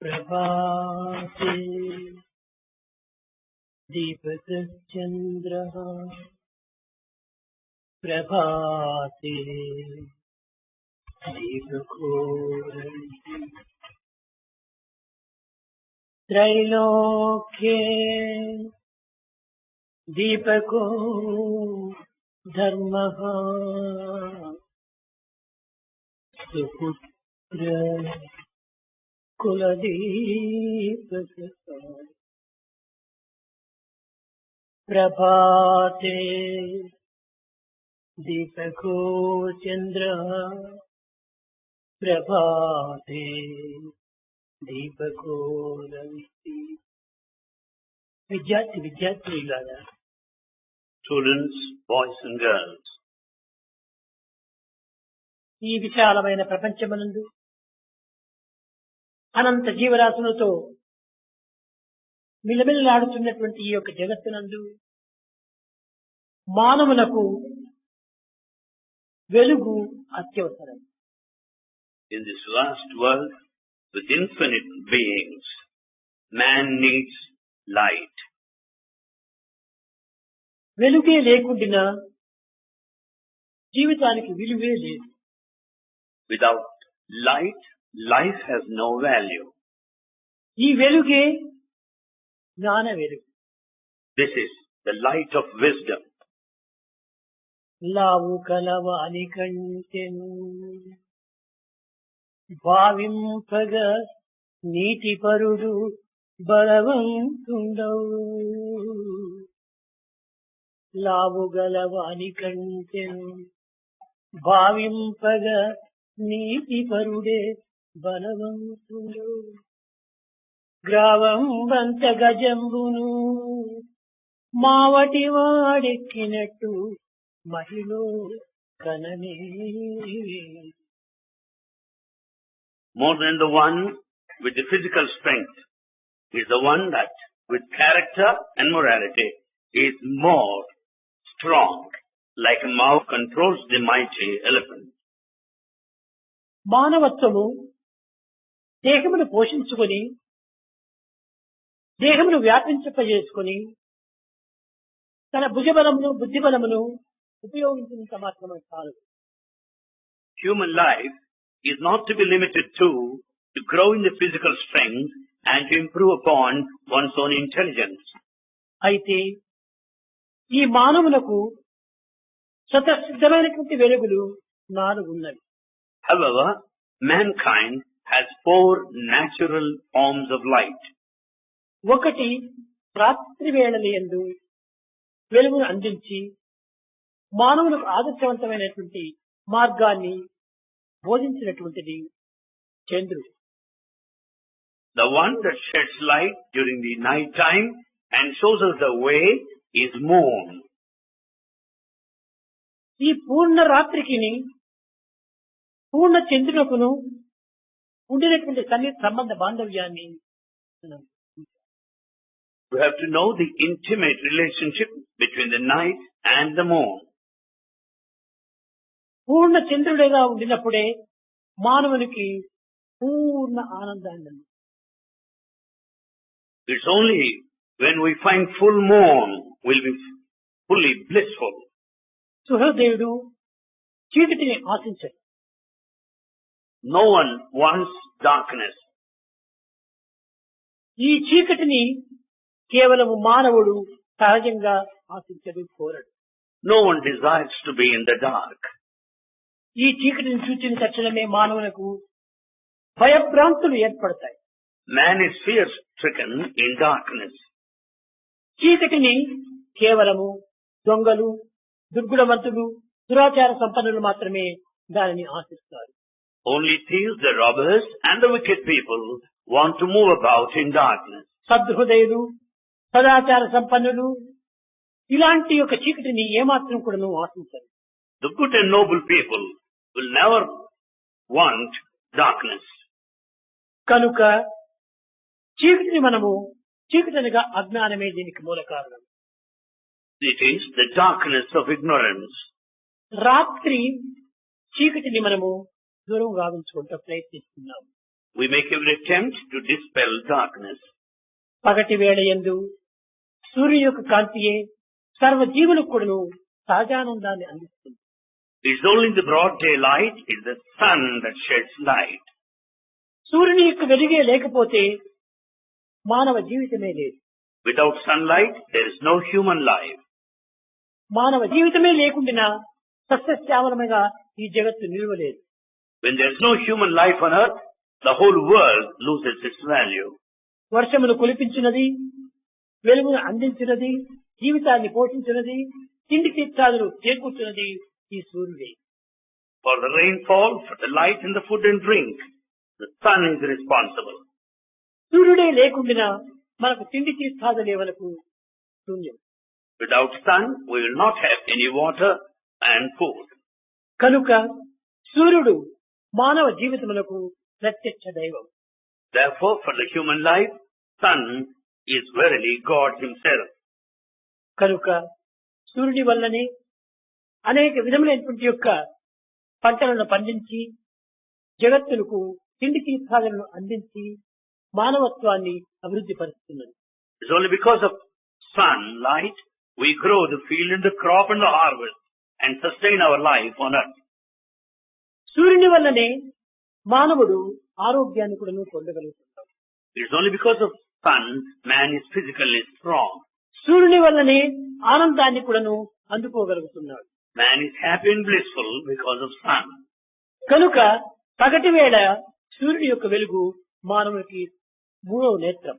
प्रभाते दीपकश्चन्द्रः प्रभाते दीपकोरन्ति त्रैलोक्ये दीपको धर्मः सुपुत्र कुलदीपकः प्रभाते दीपको चन्द्रः प्रभाते दीपको रविः విద్యార్థులారా Students, boys and girls, ఈ విశాలమైన ప్రపంచమునందు అనంత జీవరాశులతో మిలమిలలాడుతున్నటువంటి ఈ యొక్క జగత్తునందు మానవులకు వెలుగు అత్యవసరం. in this vast world with infinite beings, man needs light. వెలుగే లేకుండా జీవితానికి విలువే లేదు. Without light, life has no value. ఈ వెలుగే జ్ఞాన వెలుగు. This is the light of wisdom. లావు కలవాని కంటెను భావింపగ నీతిపరుడు బలవంతుండవు. లావు గలవాని కంటెను భావింపగ నీతిపరుడే బలవంతుండవు. గ్రావం బంత గజంబును మావటి వాడెక్కినట్టు మహిళ కననే. More than the one with the physical strength is the one that with character and morality is more strong, like a mouse controls the mighty elephant. మానవత్వము దేహమును పోషించుకొని దేహమును వ్యాపించపజేసుకొని తన భుజబలమును బుద్ధిబలమును ఉపయోగించినంత మాత్రమే చాలు. Human life is not to be limited to grow in the physical strength and to improve upon one's own intelligence. అయితే ఈ మానవులకు స్వతసిద్ధమైనటువంటి వెలుగులు 4 ఉన్నవి. However, mankind has 4 natural forms of light. ఒకటి రాత్రి వేళలందు వెలుగును అందించి మానవులకు ఆదర్శవంతమైనటువంటి మార్గాన్ని బోధించినటువంటిది చంద్రుడు. The one that sheds light during the night time and shows us the way is moon. ఈ పూర్ణ రాత్రికి పూర్ణ చంద్రునకును ఉండినటువంటి సన్నిహిత సంబంధ బాంధవ్యాన్ని We have to know the intimate relationship between the night and the moon. పూర్ణ చంద్రుడిగా ఉండినప్పుడే మానవునికి పూర్ణ ఆనందాన్ని. It's only when we find full moon will be fully blissful. సుహృదేవుడు చీకటిని ఆశించడు. No one wants darkness. ఈ చీకటిని కేవలము మానవుడు సహజంగా ఆశించడు, కోరడు. No one desires to be in the dark. ఈ చీకటిని చూచిన తక్షణమే మానవులకు భయభ్రాంతులు ఏర్పడతాయి. Man is fear-stricken in darkness. చీకటిని కేవలము దొంగలు, దుర్గుణవంతులు, దురాచార సంపన్నులు మాత్రమే దానిని ఆశిస్తారు. Only thieves, the robbers, and the wicked people want to move about in darkness. సద్హృదయులు, సదాచార సంపన్నులు ఇలాంటి యొక్క చీకటిని ఏమాత్రం కూడా ఆశించరు. The good and noble people will never want darkness. కనుక చీకటిని మనము చీకటనగా అజ్ఞానమే దీనికి మూల కారణం. It is the darkness of ignorance. రాత్రి చీకటిని మనము దూరం గావించుకుంటూ ప్రయత్నిస్తున్నాము. we make every attempt to dispel darkness. పగటి వేళ యందు సూర్యుని యొక్క కాంతియే సర్వ జీవులకు కూడాను సహజానందాన్ని అందిస్తుంది. It's only in the broad daylight, it's the sun that sheds light. సూర్యుని యొక్క వెలుగే లేకపోతే మానవ జీవితమే లేదు. Without sunlight, there is no human life. మానవ జీవితమే లేకుండా సస్యశ్యామలముగా ఈ జగత్తు నిలవలేదు. When there is no human life on earth, the whole world loses its value. వర్షమును కురిపించినది, వెలుగును అందించినది, జీవితాన్ని పోషించినది, తిండి తీర్థాలను చేకూర్చినది ఈ సూర్యుడే. For the rainfall, for the light and the food and drink, the sun is responsible. సూర్యుడే లేకుండా మనకు తిండి తీర్థాదులే మనకు శూన్యం. Without sun, we will not have any water and food. కనుక సూర్యుడు మానవ జీవితములకు ప్రత్యక్ష దైవం. Therefore, for the human life, sun is verily God himself. కనుక సూర్యుడి వల్లనే అనేక విధములైనటువంటి యొక్క పంటలను పండించి జగత్తులకు తిండి తీర్థాలను అందించి మానవత్వాన్ని అభివృద్ధి పరుస్తున్నది. It's only because of sunlight we grow the field and the crop and the harvest and sustain our life on earth. సూర్యుని వల్లనే మానవుడు ఆరోగ్యాన్ని కూడా పొందగలుగుతున్నాడు. It's only because of sun man is physically strong. సూర్యుని వల్లనే ఆనందాన్ని కూడాను అందుకోగలుగుతున్నాడు. Man is happy and blissful because of sun. కనుక పగటి వేళ సూర్యుడి యొక్క వెలుగు మానవునికి మూడవ నేత్రం.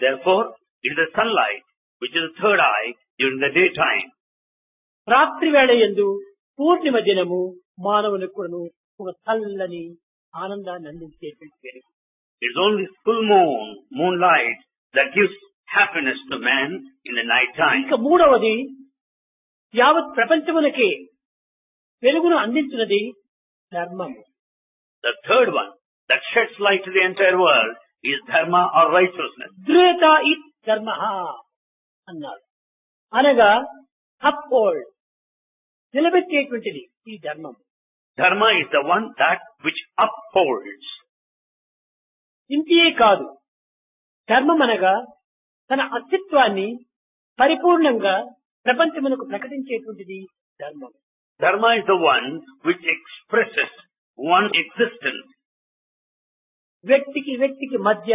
Therefore, it is the sunlight which is the third eye during the daytime. రాత్రి వేళ యందు పూర్ణిమ దినము మానవునికి కూడాను ఒక చల్లని ఆనందాన్ని అందించేటువంటి వెలుగు. It is only full moon, moonlight that gives happiness to man in the night time. ఇంకా మూడవది యావత్ ప్రపంచమునకే వెలుగును అందించినది ధర్మము. The third one that sheds light to the entire world is dharma or righteousness. ద్రేత ఇత్ ధర్మ అన్నారు. అనగా అప్హోల్డ్, నిలబెట్టేటువంటిది ఈ ధర్మం. Dharma is the one that which upholds. ఇంతే కాదు, ధర్మం అనగా తన అస్తిత్వాన్ని పరిపూర్ణంగా ప్రపంచమునకు ప్రకటించేటువంటిది ధర్మం. Dharma is the one which expresses one existence వ్యక్తికి వ్యక్తికి మధ్య,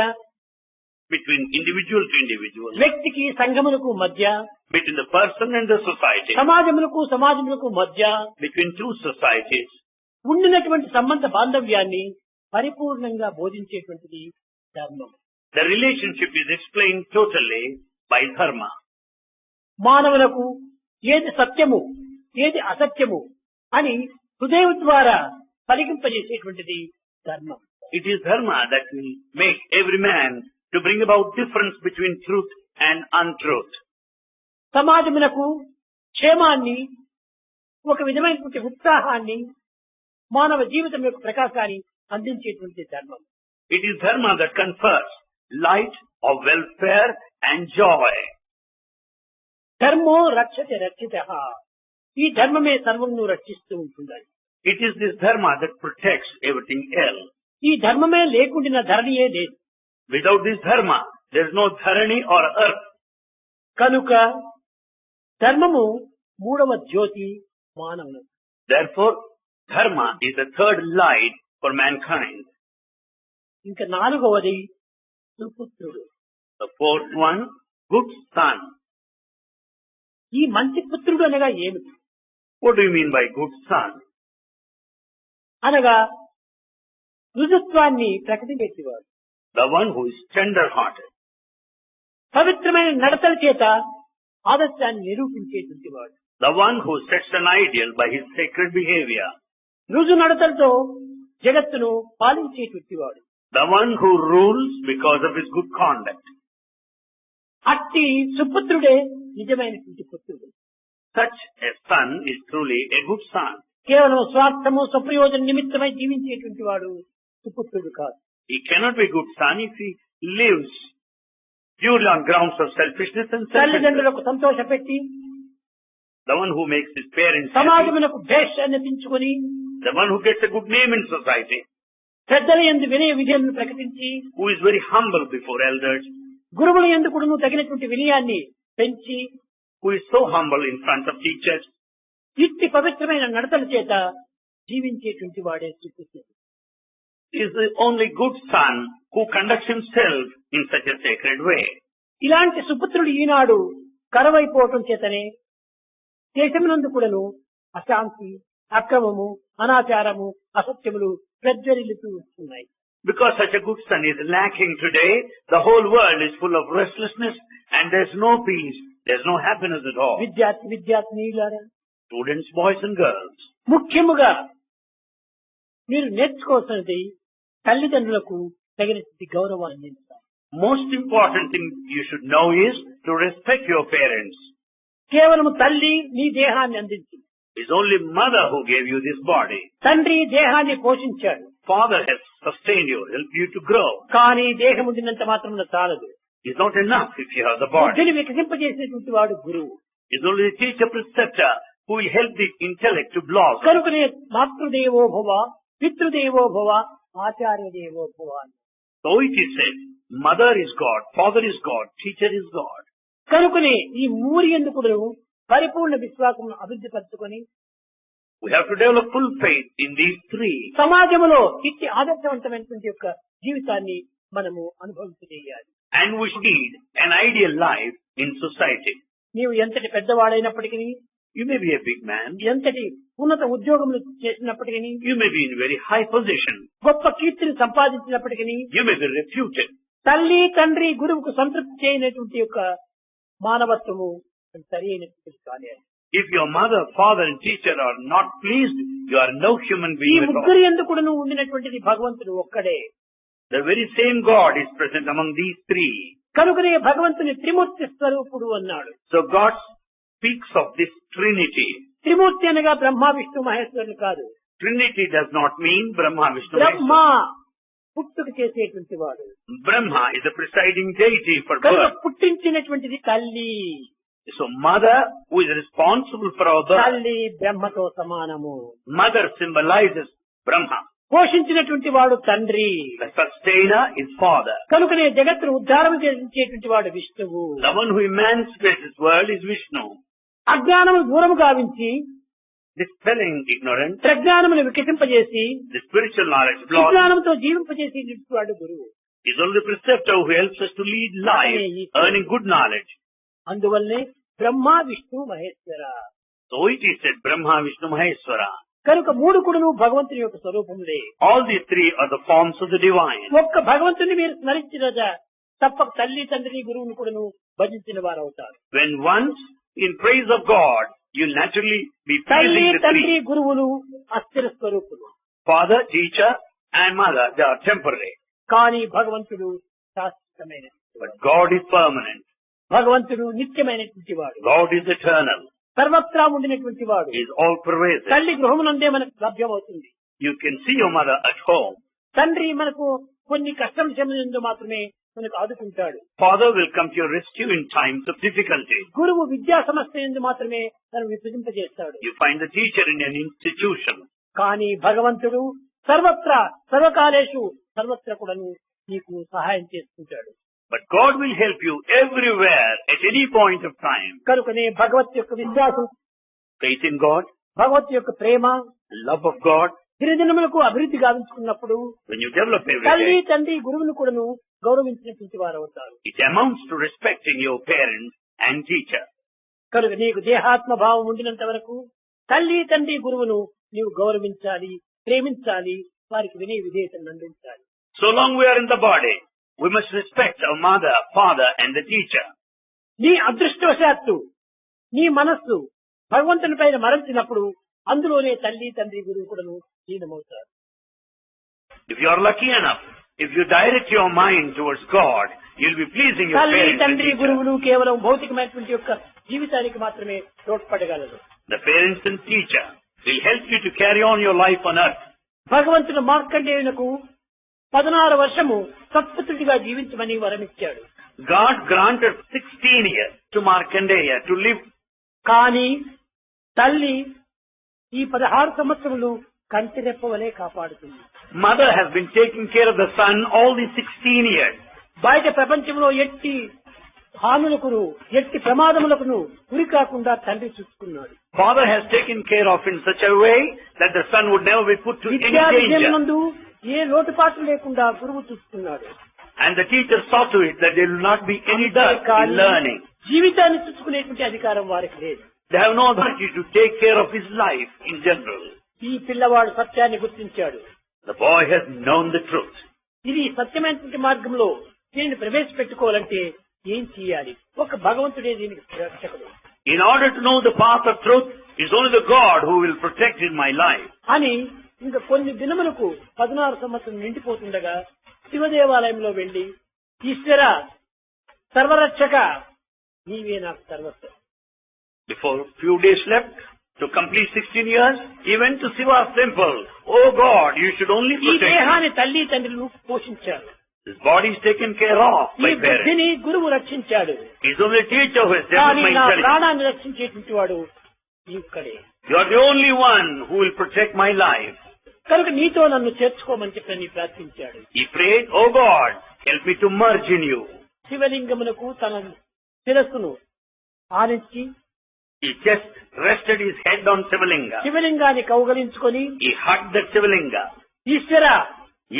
between individual to individual, వ్యక్తికి సంఘమునకు మధ్య, between the person and the society, సమాజములకు సమాజములకు మధ్య, between two societies, ఉండినటువంటి సంబంధ బాంధవ్యాన్ని పరిపూర్ణంగా బోధించేటువంటిది ధర్మం. the relationship is explained totally by dharma. మానవులకు ఏది సత్యము ఏది అసత్యము అని హృదయం ద్వారా పలికింపజేసేటువంటిది ధర్మం. It is dharma that will make every man to bring about difference between truth and untruth. సమాజమునకు క్షేమాన్ని, ఒక విధమైనటువంటి ఉత్సాహాన్ని, మానవ జీవితం యొక్క ప్రకాశాన్ని అందించేటువంటి ధర్మం. It is dharma that confers light of welfare and joy. ధర్మో రక్షతే రక్షితః. ఈ ధర్మమే సర్వమును రక్షిస్తూ ఉంటుంది. It is this dharma that protects everything else. ఈ ధర్మమే లేకుండా ధరణియే లేదు. Without this dharma, there is no dharani or earth. కనుక ధర్మము మూడవ జ్యోతి మానవులకు. Therefore, dharma is the third light for mankind. ఇంకా నాలుగవది సుపుత్రుడు. The fourth one, good son. ఈ మంచి పుత్రుడు అనగా ఏమిటి? What do you mean by good son? అనగా రుజుత్వాన్ని ప్రకటించేవాడు, The one who is tender-hearted. పవిత్రమైన నడతల చేత ఆదర్శాన్ని నిరూపించేటువంటి వాడు, The one who sets an ideal by his sacred behavior. రుజు నడతలతో జగత్తును పాలించేటువంటి వాడు, The one who rules because of his good conduct. అట్టి సుపుత్రుడే నిజమైనటువంటి పుత్రుడు. Such a son is truly a good son. కేవలం స్వార్థము స్వప్రయోజన నిమిత్తమై జీవించేటువంటి వాడు సుపుత్రుడు కాదు. He cannot be a good son if he lives purely on grounds of selfishness and self-interest. తల్లిదండ్రులకు సంతోషపెట్టి, The one who makes his parents happy. సమాజమునకు భేష్ అనిపించుకొని, The one who gets a good name in society. పెద్దల యందు వినయ విధేయలను ప్రకటించి who is very humble before elders, గురువుల యందు కూడాను తగినటువంటి వినయాన్ని పెంచి who is so humble in front of teachers, ఇట్టి పవిత్రమైన నడతల చేత జీవించేటువంటి వాడే శ్రీకృష్ణుడు. is the only good son who conducts himself in such a sacred way. ఇలాంటి సుపుత్రుడు ఈనాడు కరవైపోవటం చేతనే దేశమునందు కూడాను అశాంతి, అక్రమము, అనాచారము, అసత్యములు ప్రజ్వరిల్లుతూ వస్తున్నాయి. Because such a good son is lacking today, the whole world is full of restlessness and there's no peace, there's no happiness at all. విద్యార్థినీయులారా, Students, boys and girls, ముఖ్యముగా మీరు నేర్చుకోవాల్సినది తల్లిదండ్రులకు తగినటువంటి గౌరవాన్ని అందించాలి. most important thing you should know is to respect your parents. కేవలం తల్లి నీ దేహాన్ని అందించింది. It's only mother who gave you this body. తండ్రి దేహాన్ని పోషించాడు. Father has sustained you, helped you to grow. కానీ దేహం ఉండినంత మాత్రం చాలదు. It's not enough if you have the body. బుద్ధిని వికసింపజేసినటువంటి వాడు గురువు. It's only the teacher preceptor who will help the intellect to blossom. కనుకనే మాతృదేవో భవ, పితృదేవో భవ, ఆచార్య దేవో భవ. So it is said, mother is God, father is God, teacher is God. కనుకనే ఈ మూరి ఎందుకు పరిపూర్ణ విశ్వాసం అభివృద్ధి పరచుకొని We have to develop full faith in these three. సమాజంలో ఇట్టి ఆదర్శవంతమైనటువంటి యొక్క జీవితాన్ని మనము అనుభవించేయాలి. And we should lead an ideal life in society. నీవు ఎంతటి పెద్దవాడైనప్పటికీ, You may be a big man, ఎంతటి ఉన్నత ఉద్యోగములు చేసినప్పటికీ, you may be in very high position, గొప్ప కీర్తిని సంపాదించినప్పటికీ, you may be reputed. తల్లి తండ్రి గురువుకు సంతృప్తి చేయనటువంటి యొక్క మానవత్వము సరి అయినటువంటి కాలేదు. If your mother, father and teacher are not pleased, you are no human ఈ being at all. ముగ్గురు ఎందుకు ఉండినటువంటిది భగవంతుడు ఒక్కడే. The very same God is present among these three. కనుకనే భగవంతుని త్రిమూర్తి స్వరూపుడు అన్నాడు. So God speaks of this Trinity. త్రిమూర్తి అనగా బ్రహ్మ విష్ణు మహేశ్వరులు కాదు. Trinity does not mean Brahma, Vishnu, Brahma Maheshwara. పుట్టుక చేసేటువంటి వాడు. Brahma is the presiding deity for కనుక birth. పుట్టించినటువంటిది తల్లి. So mother, who is responsible for our birth, తల్లి బ్రహ్మతో సమానము. mother symbolizes Brahma. పోషించినటువంటి వాడు తండ్రి. The sustainer is father. కనుకనే జగత్తును ఉద్ధారం చేసేటువంటి వాడు విష్ణువు. The one who emancipates this world is Vishnu. అజ్ఞానము దూరము గావించి Dispelling ignorance, ప్రజ్ఞానమును వికసింపజేసి the spiritual knowledge blossom, విజ్ఞానంతో జీవింపజేసేటువంటి వాడు గురువు. is only the preceptor who helps us to lead life, earning good knowledge. అందువల్లనే Brahma Vishnu Maheshwara. So it is said, Brahma, Vishnu, Maheshwara. కనుక మూడు కూడాను భగవంతుని యొక్క స్వరూపములే. All these three are the forms of the divine. ఒక్క భగవంతుని మీరు స్మరించిన తప్ప తల్లి తండ్రి గురువును కూడాను భజించిన వారు అవుతారు. When once in praise of God, you naturally be తల్లి praising the తండ్రి three. గురువులు అస్థిర స్వరూపులు. Father, teacher and mother, they are temporary. కానీ భగవంతుడు శాశ్వతమైన. But God is permanent. భగవంతుడు నిత్యమైనటువంటి వాడు. God is eternal. సర్వత్రా ఉండినటువంటి వాడు. He is all pervasive. తల్లి గృహమునందే మనకు లభ్యమవుతుంది. You can see your mother at home. తండ్రి మనకు కొన్ని కష్టం సమయంలో మాత్రమే మనకు ఆదుకుంటాడు. Father will come to your rescue in times of difficulty. గురువు విద్యా సమస్య ఎందు మాత్రమే తను విభజింపజేస్తాడు. You find the teacher in an institution. కానీ భగవంతుడు సర్వత్రా సర్వకాలేషు సర్వత్రా కూడాను నీకు సహాయం చేసుకుంటాడు. But God will help you everywhere at any point of time. కనుకనే భగవత్ యొక్క విశ్వాసం, Faith in God, భగవత్ యొక్క ప్రేమ love of God, దినదినములకు అభివృద్ధి గావించుకున్నప్పుడు when you develop తల్లి every day, తండ్రి గురువును కూడాను గౌరవించినటువంటి వారు అవుతారు. it amounts to respecting your parents and teacher. కనుక నీకు దేహాత్మ భావం ఉండినంత వరకు తల్లి తండ్రి గురువును నీవు గౌరవించాలి, ప్రేమించాలి, వారికి వినయ విధేయతను అందించాలి. So long we are in the body, we must respect our mother, father and the teacher. నీ అదృష్టవశాత్తు నీ మనస్సు భగవంతుని పైన మరల్చినప్పుడు అందులోనే తల్లి తండ్రి గురువు కూడాను లీనమవుతారు. If you are lucky enough, if you direct your mind towards God, you'll be pleasing your తల్లి parents and తండ్రి teacher. గురువులు కేవలం భౌతికమైనటువంటి యొక్క జీవితానికి మాత్రమే తోడ్పడగలరు. The parents and teacher will help you to carry on your life on earth. భగవంతుడు మార్కండేయునకు 16 వర్షము సత్పుత్రుడిగా జీవించమని వరమిచ్చాడు. God granted 16 years to Markandeya to live. కానీ తల్లి ఈ 16 సంవత్సరములు కంటిరెప్ప వలె కాపాడుతుంది. Mother has been taking care of the son all these 16 years. బయట ప్రపంచంలో ఎట్టి హానులకును ఎట్టి ప్రమాదములకును గురి కాకుండా తండ్రి చూసుకున్నాడు. Father has taken care of in such a way that the son would never be put to any danger. విద్యార్థులందు ఏ లోటుపాట్లు లేకుండా గురువు చూసుకున్నాడు. And the teacher saw to it that there will not be any dearth in learning. జీవితాన్ని చూసుకునేటువంటి అధికారం వారికి లేదు. They have no authority to take care of his life in general. ఈ పిల్లవాడు సత్యాన్ని గుర్తించాడు. The boy has known the truth. ఇది సత్యమైనటువంటి మార్గంలో దీనిని ప్రవేశపెట్టుకోవాలంటే ఏం చేయాలి? ఒక భగవంతుడే దీనికి రక్షకుడు. In order to know the path of truth, it's only the God who will protect in my life. అని ఇంకా కొన్ని దినములకు 16 సంవత్సరం నిండిపోతుండగా శివదేవాలయంలో వెళ్లి ఈశ్వర సర్వరక్షక నీవే నాకు సర్వస్వం. Before few days left to complete 16 years, he went to Shiva's temple. Oh God, you should only ఈ protect me. దేహాన్ని తల్లి తండ్రులు పోషించారు. His body is taken care of ఈ by parents. బుద్ధిని గురువు రక్షించాడు. He's only a teacher who has కానీ developed my నా intelligence. ప్రాణాన్ని రక్షించేటువంటి వాడు ఇక్కడే. You are the only one who will protect my life. కనుక నీతో నన్ను చేర్చుకోమని చెప్పి ప్రార్థించాడు. He prayed, oh God, help me to merge in you. శివలింగమునకు తన శిరస్సును ఆనించి He just rested his head on Shivalinga. శివలింగాన్ని కౌగలించుకొని He hugged that Shivalinga. Eshwara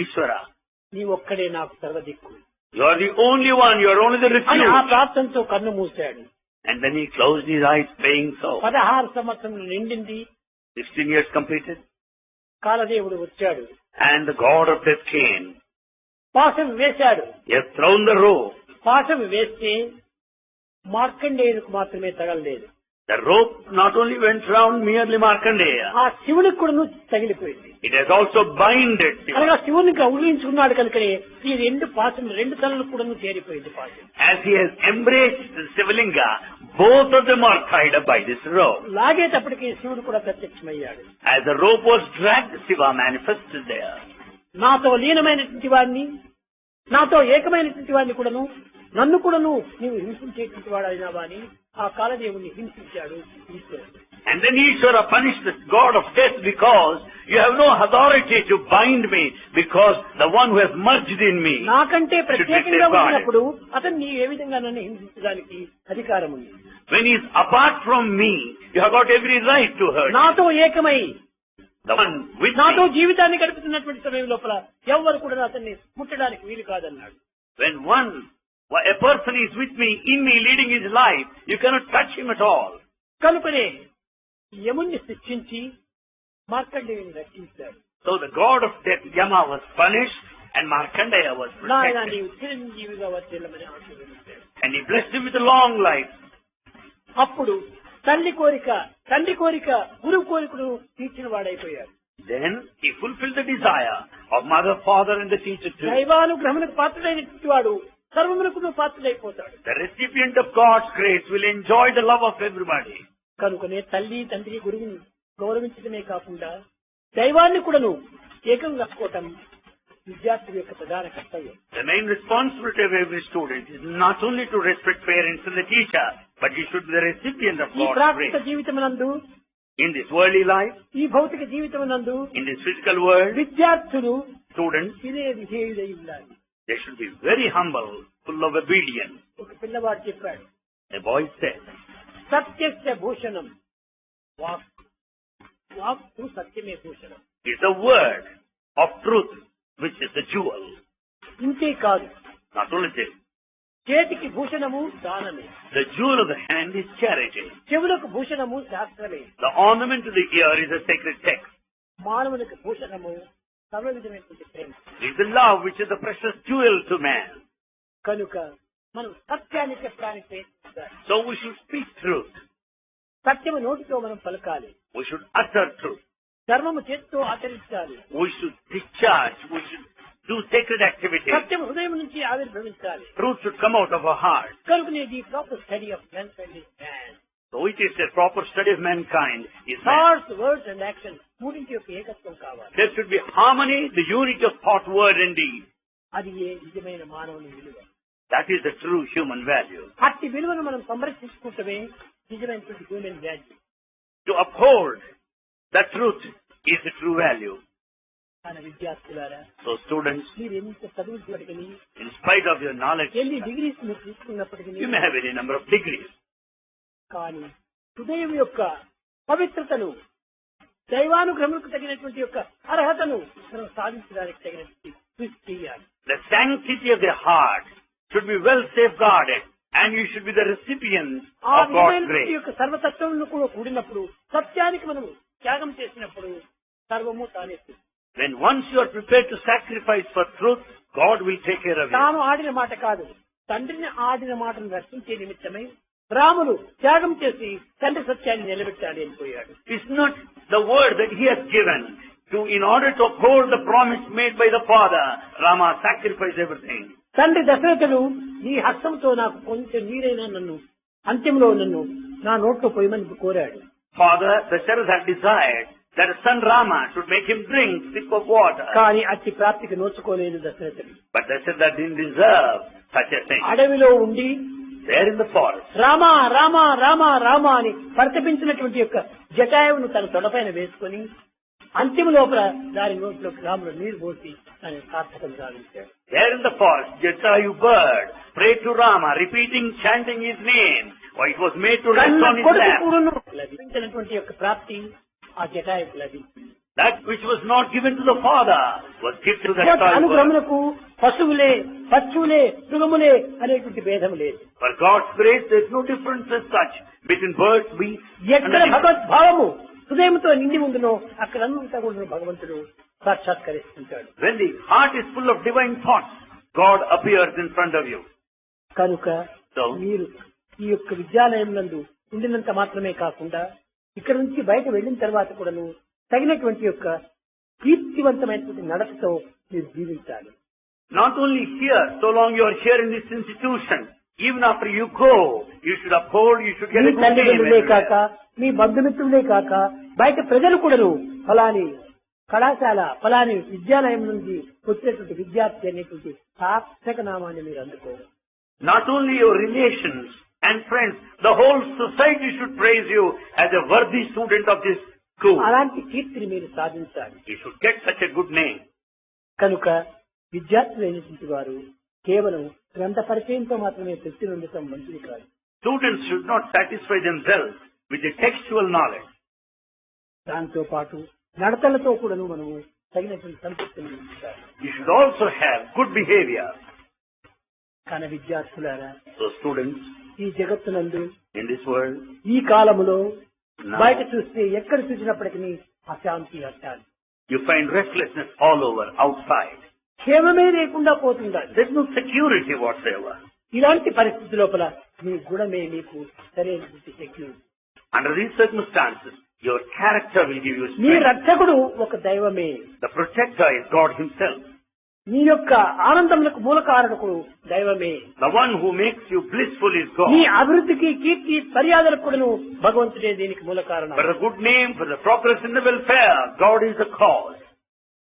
Ishvara, నీ ఒక్కడే నాకు సర్వదిక్కు you are the only one, you are only the అని ఆ refuge. ప్రార్థనతో కన్ను మూశాడు. And then he closed his eyes praying so. 16 సంవత్సరం నిండింది. 16 years completed. కాలదేవుడు వచ్చాడు. And the God of death came. పాశం వేశాడు. He has thrown the rope. పాశం వేస్తే మార్కండేయునికి మాత్రమే తగలలేదు. The rope not only went round merely Markandeya, ఆ శివునికి కూడా తగిలిపోయింది. it has also binded Shiva. అనగా శివునికి కౌగిలించుకున్నాడు కనుకనే ఈ రెండు పాశం రెండు తలలు కూడా చేరిపోయింది పాశం. As he has embraced the Shivalinga, both of them are tied up by this rope. లాగేటప్పటికి శివుడు కూడా ప్రత్యక్షమయ్యాడు. As the rope was dragged, Shiva manifested there. నాతో లీనమైనటువంటి వాడిని నాతో ఏకమైనటువంటి వాడిని కూడాను నన్ను కూడాను నీవు హింసించేటువంటి వాడైనావా అని ఆ కాలదేవుని హింసించాడు ఈశ్వరుడు. And then Ishvara punished the God of death because you have no authority to bind me because the one who has merged in me. నాకంటే should be ప్రత్యేకంగా safeguarded. ఉన్నప్పుడు అతన్ని ఏ విధంగా నన్ను హింసించడానికి అధికారం ఉంది. When he is apart from me, you have got every right to hurt him. నాతో ఏకమై The one with నాతో me. జీవితాన్ని గడుపుతున్నటువంటి సమయం లోపల ఎవ్వరు కూడా అతన్ని ముట్టడానికి వీలు కాదన్నాడు. When a person is with me, in me, leading his life, you cannot touch him at all. కనుకనే యముణ్ణి శిక్షించి మార్కండేయుని రక్షించాడు. So the god of death, Yama, was punished and Markandeya was నాయన protected. నీవు చిరంజీవిగా వర్తిల్లమని ఆశీర్వదించాడు. And he blessed him with a long life. అప్పుడు తండ్రి కోరిక గురువు కోరికను తీర్చిన వాడైపోయాడు. Then he fulfilled the desire of mother, father and the teacher too. దైవానుగ్రహమునకు పాత్రుడైనటువంటి వాడు సర్వమునకు పాత్రుడైపోతాడు. The recipient of God's grace will enjoy the love of everybody. కనుకనే తల్లి తండ్రి గురువుని గౌరవించడమే కాకుండా దైవాన్ని కూడాను ఏకం కట్టుకోవటం విద్యార్థి యొక్క ప్రధాన కర్తవ్యం. The main responsibility of every student is not only to respect parents and the teacher, but he should be the recipient of ఈ God's Prakrit grace. జీవితమునందు In this worldly life, ఈ భౌతిక జీవితమునందు in this physical world, విద్యార్థులు students, ఇదే విధేయుడై ఉండాలి. they should be very humble, full of obedience. ఒక పిల్లవాడు చెప్పాడు, A boy said, సత్యస్య Bhushanam వాక్కు సత్యమే Bhushanam. it's the word of truth which is the jewel. ఇంతే కాదు, Not only this, చేతికి భూషణము దానమే, the jewel of the hand is charity. చెవులకు భూషణము శాస్త్రమే, The ornament to the ear is a sacred text. మానవునికి భూషణము సర్వవిధమైనటువంటి ప్రేమ. It's the love which is the precious jewel to man. కనుక మనం సత్యాన్ని చెప్పడానికి ప్రయత్నించాలి. So we should speak truth. సత్యము నోటితో మనం పలకాలి. We should utter truth. ధర్మము చేతితో ఆచరించాలి. We should discharge. We should do sacred activities. సత్యం హృదయం నుంచి ఆవిర్భవించాలి. Truth should come out of our heart. కనుకనే the proper study of mankind is man. So it is a proper study of mankind is man. Thoughts, words and action మూడింటి యొక్క ఏకత్వం కావాలి. There should be harmony, the unity of thought, word and deed. అది ఏ నిజమైన మానవుని విలువ. That is the true human value. అట్టి విలువను మనం సంరక్షించుకుంటమే నిజమైనటువంటి human value. To uphold the truth is the true value. మన విద్యార్థులారా, So students, మీరు ఎంత చదువుతున్నప్పటికీ, in spite of your knowledge, ఎన్ని డిగ్రీస్ మీరు తీసుకున్నప్పటికీ, you may have any number of degrees. కానీ హృదయం యొక్క పవిత్రతను, దైవానుగ్రహములకు తగినటువంటి యొక్క అర్హతను మనం సాధించడానికి తగినటువంటి కృషి చేయాలి. The sanctity of the heart should be well safeguarded, and you should be the recipient ఆ of God's విధమైన grace. యొక్క సర్వతత్వమును కూడా కూడినప్పుడు, సత్యానికి మనం త్యాగం చేసినప్పుడు సర్వము తానేస్తుంది. When once you are prepared to sacrifice for truth, God will take care of you. తాను ఆడిన మాట కాదు, తండ్రిని ఆడిన మాటను రక్షించే నిమిత్తమై రాములు త్యాగం చేసి తండ్రి సత్యాన్ని నిలబెట్టాలి అని పోయాడు. It's not the word that he has given in order to uphold the promise made by the father. Rama sacrificed everything. తండ్రి దశరథుడు, నీ హస్తంతో నాకు కొంచెం నీరైనా నన్ను అంత్యంలో నన్ను నా నోట్లో పోయమని కోరాడు. Father, Dasharatha had desired that his son Rama should make him drink sip of water. కానీ అట్టి ప్రాప్తికి నోచుకోలేదు దశరథుడు. But Dasharatha didn't deserve such a thing. అడవిలో ఉండి There in the forest, Rama Rama Rama Rama అని పరితపించినటువంటి యొక్క జటాయువును తన తొడపైన వేసుకొని అంతిమ లోపల దాని నోట్లోకి రాముడు నీరు పోసి ఆయన సార్థకం సాధించాడు. there in the forest, Jatayu bird prayed to Rama, repeating, chanting his name. Why it was made to rest on his కొడుకు lap. కూరును లభించినటువంటి యొక్క ప్రాప్తి ఆ జటాయుకు లభించింది. That which was not given to the father was given to the Jatayu bird. అనుగ్రహములకు పశువులే, పశువులే, మృగములే అనేటువంటి భేదం లేదు. For God's grace, there is no difference as such between birds, beasts, and ఎక్కడ animals. భగవద్భావము హృదయంతో నిండి ఉండునో అక్కడంతా కూడా భగవంతుడు సాక్షాత్కరిస్తుంటాడు. When the heart is full of divine thoughts, God appears in front of you. కనుక So, మీరు ఈ యొక్క విద్యాలయం నందు ఉండినంత మాత్రమే కాకుండా ఇక్కడ నుంచి బయట వెళ్ళిన తర్వాత కూడాను తగినటువంటి యొక్క కీర్తివంతమైనటువంటి నడకతో మీరు జీవించాలి. not only here, so long you are here in this institution, even after you go, you should uphold, you should get me a good name. తల్లిదండ్రులే కాక, everywhere. మీ బంధుమిత్రులే కాక, బయట ప్రజలు కూడాను ఫలాని కళాశాల, ఫలాని విద్యాలయం నుంచి వచ్చినటువంటి విద్యార్థి అనేటువంటి సార్థక నామాన్ని మీరు అందుకోవాలి. Not only your relations and friends, the whole society should praise you as a worthy student of this school. అలాంటి కీర్తిని మీరు సాధించాలి. You should get such a good name. కనుక విద్యార్థులైనటువంటి వారు కేవలం గ్రంథ పరిచయంతో మాత్రమే తృప్తి ఉండటం మంచిది కాదు. Students should not satisfy themselves with the textual knowledge. దాంతో పాటు నడతలతో కూడాను మనము తగినటువంటి సంతృప్తిని పొందుతారు. You should also have good behavior. కానీ విద్యార్థులారా, So students, ఈ జగత్తునందు in this world, ఈ కాలములో now, బయట చూస్తే ఎక్కడ చూసినప్పటికీ అశాంతి అశాంతి, you find restlessness all over, outside. క్షేమమే లేకుండా పోతుండాలి. There's no security whatsoever. ఇలాంటి పరిస్థితి లోపల మీ గుణమే మీకు సరైనటువంటి security. Under these circumstances, your character will give you me strength. రక్షకుడు ఒక దైవమే. The protector is God himself. మీ యొక్క ఆనందములకు మూల కారకుడు దైవమే. The one who makes you blissful is me God. అభివృద్ధికి, కీర్తి, మర్యాదలకు కూడాను భగవంతుడే దీనికి మూల కారణం. For the good name, for the progress in the welfare, God is the cause.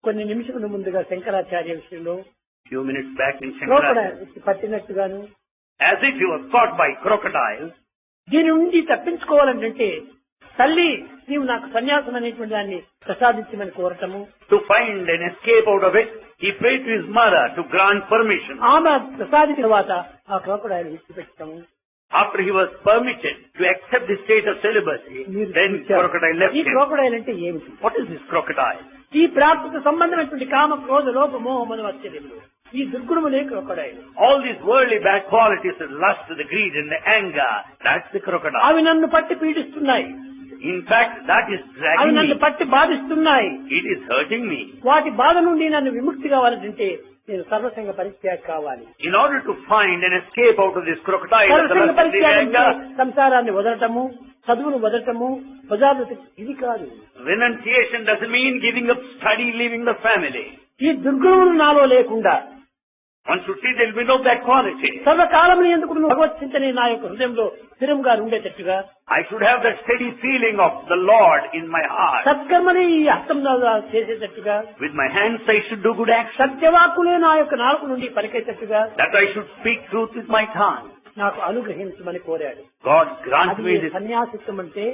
కొన్ని నిమిషముల ముందుగా శంకరాచార్య విషయంలో Few minutes back in crocodile Shankaracharya, పట్టినట్టుగాను as if he was caught by crocodiles, దీని నుండి తప్పించుకోవాలంటే తల్లి నీవు నాకు సన్యాసం అనేటువంటి దాన్ని ప్రసాదించమని కోరటము, to find an escape out of it, he prayed to his mother to grant permission. ఆమె ప్రసాదించిన తర్వాత ఆ crocodile విడిచిపెట్టడము. After he was permitted to accept the state of celibacy, మీరు then చూచారు. crocodile left ఈ him. క్రోకడైల్ అంటే ఏమిటి? What is this crocodile? ఈ ప్రాప్తికి సంబంధమైనటువంటి కామ, క్రోధ, లోభ, మోహములు, ఆశ్చర్యములు, ఈ దుర్గుణములే crocodile. All these worldly bad qualities, the lust, the greed, and the anger, that's the crocodile. అవి నన్ను పట్టి పీడిస్తున్నాయి, In fact, that is అవి dragging నన్ను me. పట్టి బాధిస్తున్నాయి. It is hurting me. వాటి బాధ నుండి నన్ను విముక్తి కావాలంటే నేను సర్వసంగ పరిత్యాగ కావాలి. In order to find an escape out of this crocodile, the సర్వసంగ lust, the పరిత్యాగం anger, సంసారాన్ని వదలటము, చదువును వదలటము, ప్రజాపతి, ఇది కాదు. renunciation doesn't mean giving up study, leaving the family. ఈ దుర్గుణములు నాలో లేకుండా One should see there will be no bad quality. సర్వకాలములు ఎందుకు భగవత్ చింతనే నా యొక్క హృదయంలో స్థిరంగా ఉండేటట్టుగా, I should have that steady feeling of the Lord in my heart. సత్కర్మని ఈ హస్తంలో చేసేటట్టుగా, With my hands I should do good action. సత్యవాక్కులే నా యొక్క నాలుగు నుండి పలికేటట్టుగా That I should speak truth with my tongue. నాకు అనుగ్రహించమని కోరాడు. God grant అది me this. సన్యాసిత్వం అంటే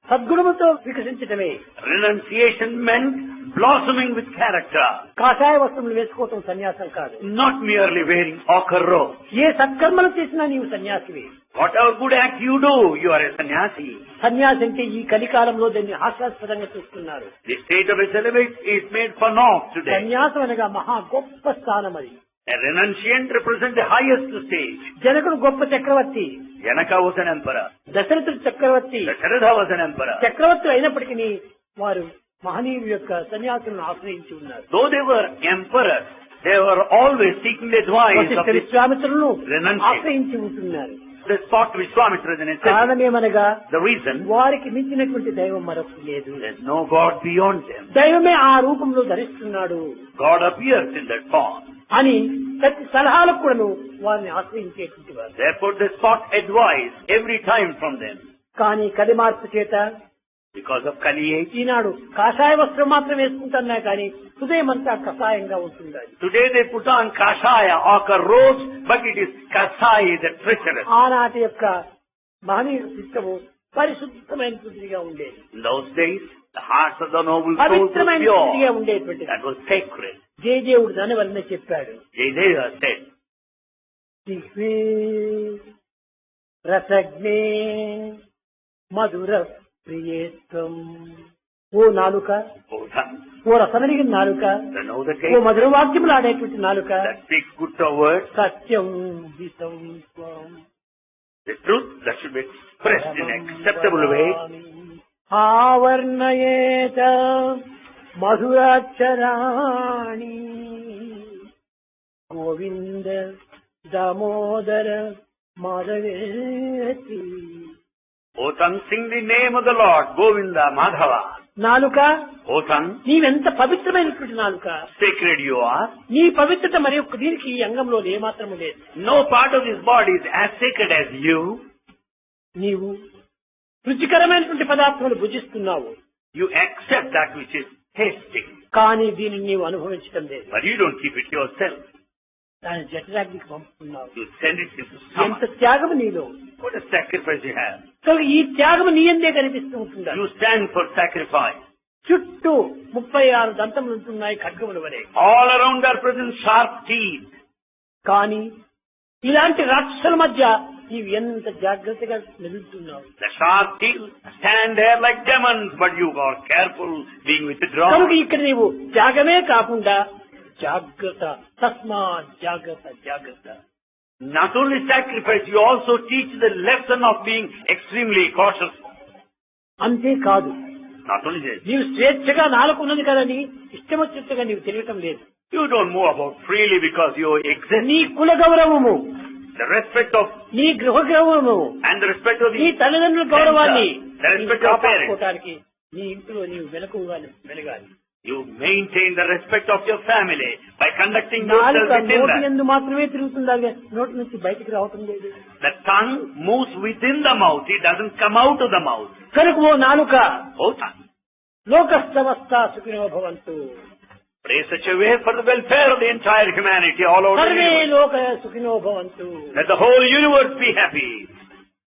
సద్గుణముతో వికసించటమే. Renunciation meant blossoming with character, కాషాయ వస్త్రములు వేసుకోవటం సన్యాసం కాదు. not merely wearing ochre robe. ఏ సత్కర్మలు చేసినా నీవు సన్యాసివి. Whatever good act you do, you are a sannyasi. సన్యాసి అంటే ఈ కలికాలంలో దీన్ని హాస్యాస్పదంగా చూస్తున్నారు. The state of a celibate is made fun of today. సన్యాసం అనగా మహా గొప్ప స్థానం అది. A renunciant represents the highest stage. జనకుడు గొప్ప చక్రవర్తి, Janaka was an emperor. దశరథుడు చక్రవర్తి, Dasharatha was an emperor. చక్రవర్తులు అయినప్పటికీ వారు మహనీయుల యొక్క సన్యాసులను ఆశ్రయించి ఉన్నారు. Though they were emperors, they were always seeking the advice of Vashishtha the విశ్వామిత్రులను renunciant. ఆశ్రయించి ఉంటున్నారు. They sought Vishwamitra and said, కారణమేమనగా the reason, వారికి మించినటువంటి దైవం మరొకటి లేదు. there's no God beyond them. దైవమే ఆ రూపంలో ధరిస్తున్నాడు God appears in that form. అని ప్రతి సలహాలకు కూడాను వారిని ఆశ్రయించేటువంటి వారు. Therefore they sought advice every time from them. కానీ కలి మార్పు చేత Because of Kali age, ఈనాడు కాషాయ వస్త్రం మాత్రం వేసుకుంటున్నా కానీ హృదయం అంతా కషాయంగా ఉంటుంది. today they put on kashaya, ochre robes, but it is kasai, the treacherous. ఆనాటి యొక్క మహనీయ చిత్తము పరిశుద్ధమైనటువంటిదిగా ఉండేది. In those days, the hearts of the noble souls were పవిత్రమైనటువంటిదిగా pure. ఉండేటువంటిది. That was sacred. జయదేవుడు దాని వలన చెప్పాడు, Jayadeva said, దిగ్వే రసజ్ఞే మధుర ప్రియేత్వం. ఓ నాలుక, O tongue, ఓ రసనలిగిన నాలుక, the know the oh case, మధుర వాక్యములు ఆడేటువంటి నాలుక, that speaks good words, సత్యం హితం స్వం the truth that should be expressed in an acceptable way. ఆవర్ణయేత మధురాక్షరాణి Govinda Damodara మాధవేతి. O tongue, sing the name of the Lord, Govinda, Madhava. నాలుక, O tongue, నీవెంత పవిత్రమైనటువంటి నాలుక. sacred you are. నీ పవిత్రత మరి ఒక్క దీనికి ఈ అంగంలో ఏమాత్రము లేదు. No part of this body is as sacred as you. నీవు రుచికరమైనటువంటి పదార్థాలు భుజిస్తున్నావు, You accept that which is tasty, కానీ దీనిని నీవు అనుభవించటం లేదు. but you don't keep it yourself. దాని జఠరాగ్నికి పంపుతున్నావు. You send it into ఎంత stomach. త్యాగము నీలో. What a sacrifice you have. కనుక ఈ త్యాగము నీ అందే కనిపిస్తూ ఉంటుందా. You stand for sacrifice. చుట్టూ 36 దంతములు ఉంటున్నాయి ఖడ్గముల వలె. All around are present sharp teeth. కానీ ఇలాంటి రాక్షసుల మధ్య నీవు ఎంత జాగ్రత్తగా మెదులుతున్నావు. The sharp teeth stand there like demons, but you are careful being withdrawn. కనుక ఇక్కడ నీవు త్యాగమే కాకుండా జాగ్రత్త, తస్మాత్ జాగ్రత్త జాగ్రత్త. Not only sacrifice, you also teach the lesson of being extremely cautious. అంతేకాదు, Not only this, నీవు స్వేచ్ఛగా నాలుగున్నది కదని ఇష్టం వచ్చినట్టుగా నీవు తిరగటం లేదు. you don't move about freely because you exist. నీ కుల గౌరవము, The respect of నీ గృహ గౌరవము, and the respect of నీ the తల్లిదండ్రుల గౌరవాన్ని the respect of parents. కాపాడుకోవటానికి నీ ఇంట్లో నీవు వెలగాలి. You maintain the respect of your family by conducting yourself నాలుక within నోటి that. యందు మాత్రమే తిరుగుతుందా, నోటి నుంచి బయటికి రావటం లేదు. The tongue moves within the mouth. It doesn't come out of the mouth. కనుక ఓ నాలుక, Oh, tongue. లోక సమస్త సుఖినో భవంతు, Pray such a way for the welfare of the entire humanity all over the survey universe. లోక సుఖినో భవంతు. Let the whole universe be happy.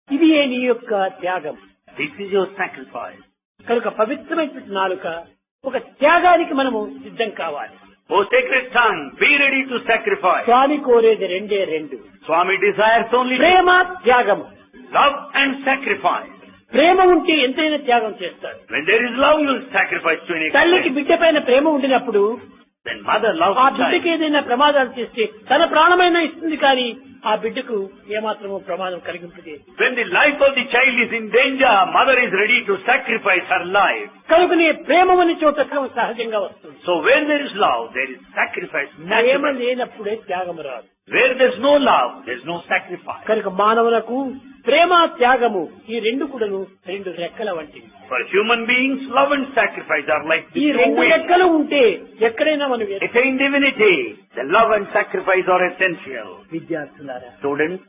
ఇది నీ యొక్క త్యాగం. This is your sacrifice. కనుక పవిత్రమైనటువంటి నాలుక ఒక త్యాగానికి మనము సిద్ధం కావాలి. O sacred tongue, be ready to sacrifice. స్వామి కోరేది రెండే రెండు, Swami desires only ప్రేమ త్యాగము. love and sacrifice. ప్రేమ ఉంటే ఎంతైనా త్యాగం చేస్తాడు. When there is love, you will sacrifice to an తల్లికి extent. బిడ్డ పైన ప్రేమ ఉండినప్పుడు When mother loves ఆ the బిడ్డకి child, ఏదైనా ప్రమాదాలు చేస్తే తన ప్రాణమైనా ఇస్తుంది, కానీ ఆ బిడ్డకు ఏమాత్రమూ ప్రమాదం కలిగించలేదు. when the life of the child is in danger, mother is ready to sacrifice her life. కనుకనే ప్రేమ అని చోట సహజంగా వస్తుంది. So when there is love, there is sacrifice Prema naturally. లేనప్పుడే త్యాగం రాదు. Where there is no love, there is no sacrifice. కనుక మానవులకు ప్రేమ త్యాగము ఈ రెండు కూడాను రెండు రెక్కల వంటివి. For human beings, love and sacrifice are like ఈ the two రెండు wings. రెక్కలు ఉంటే ఎక్కడైనా మనం Attain divinity. The love and sacrifice are essential. విద్యార్థులారా, Students,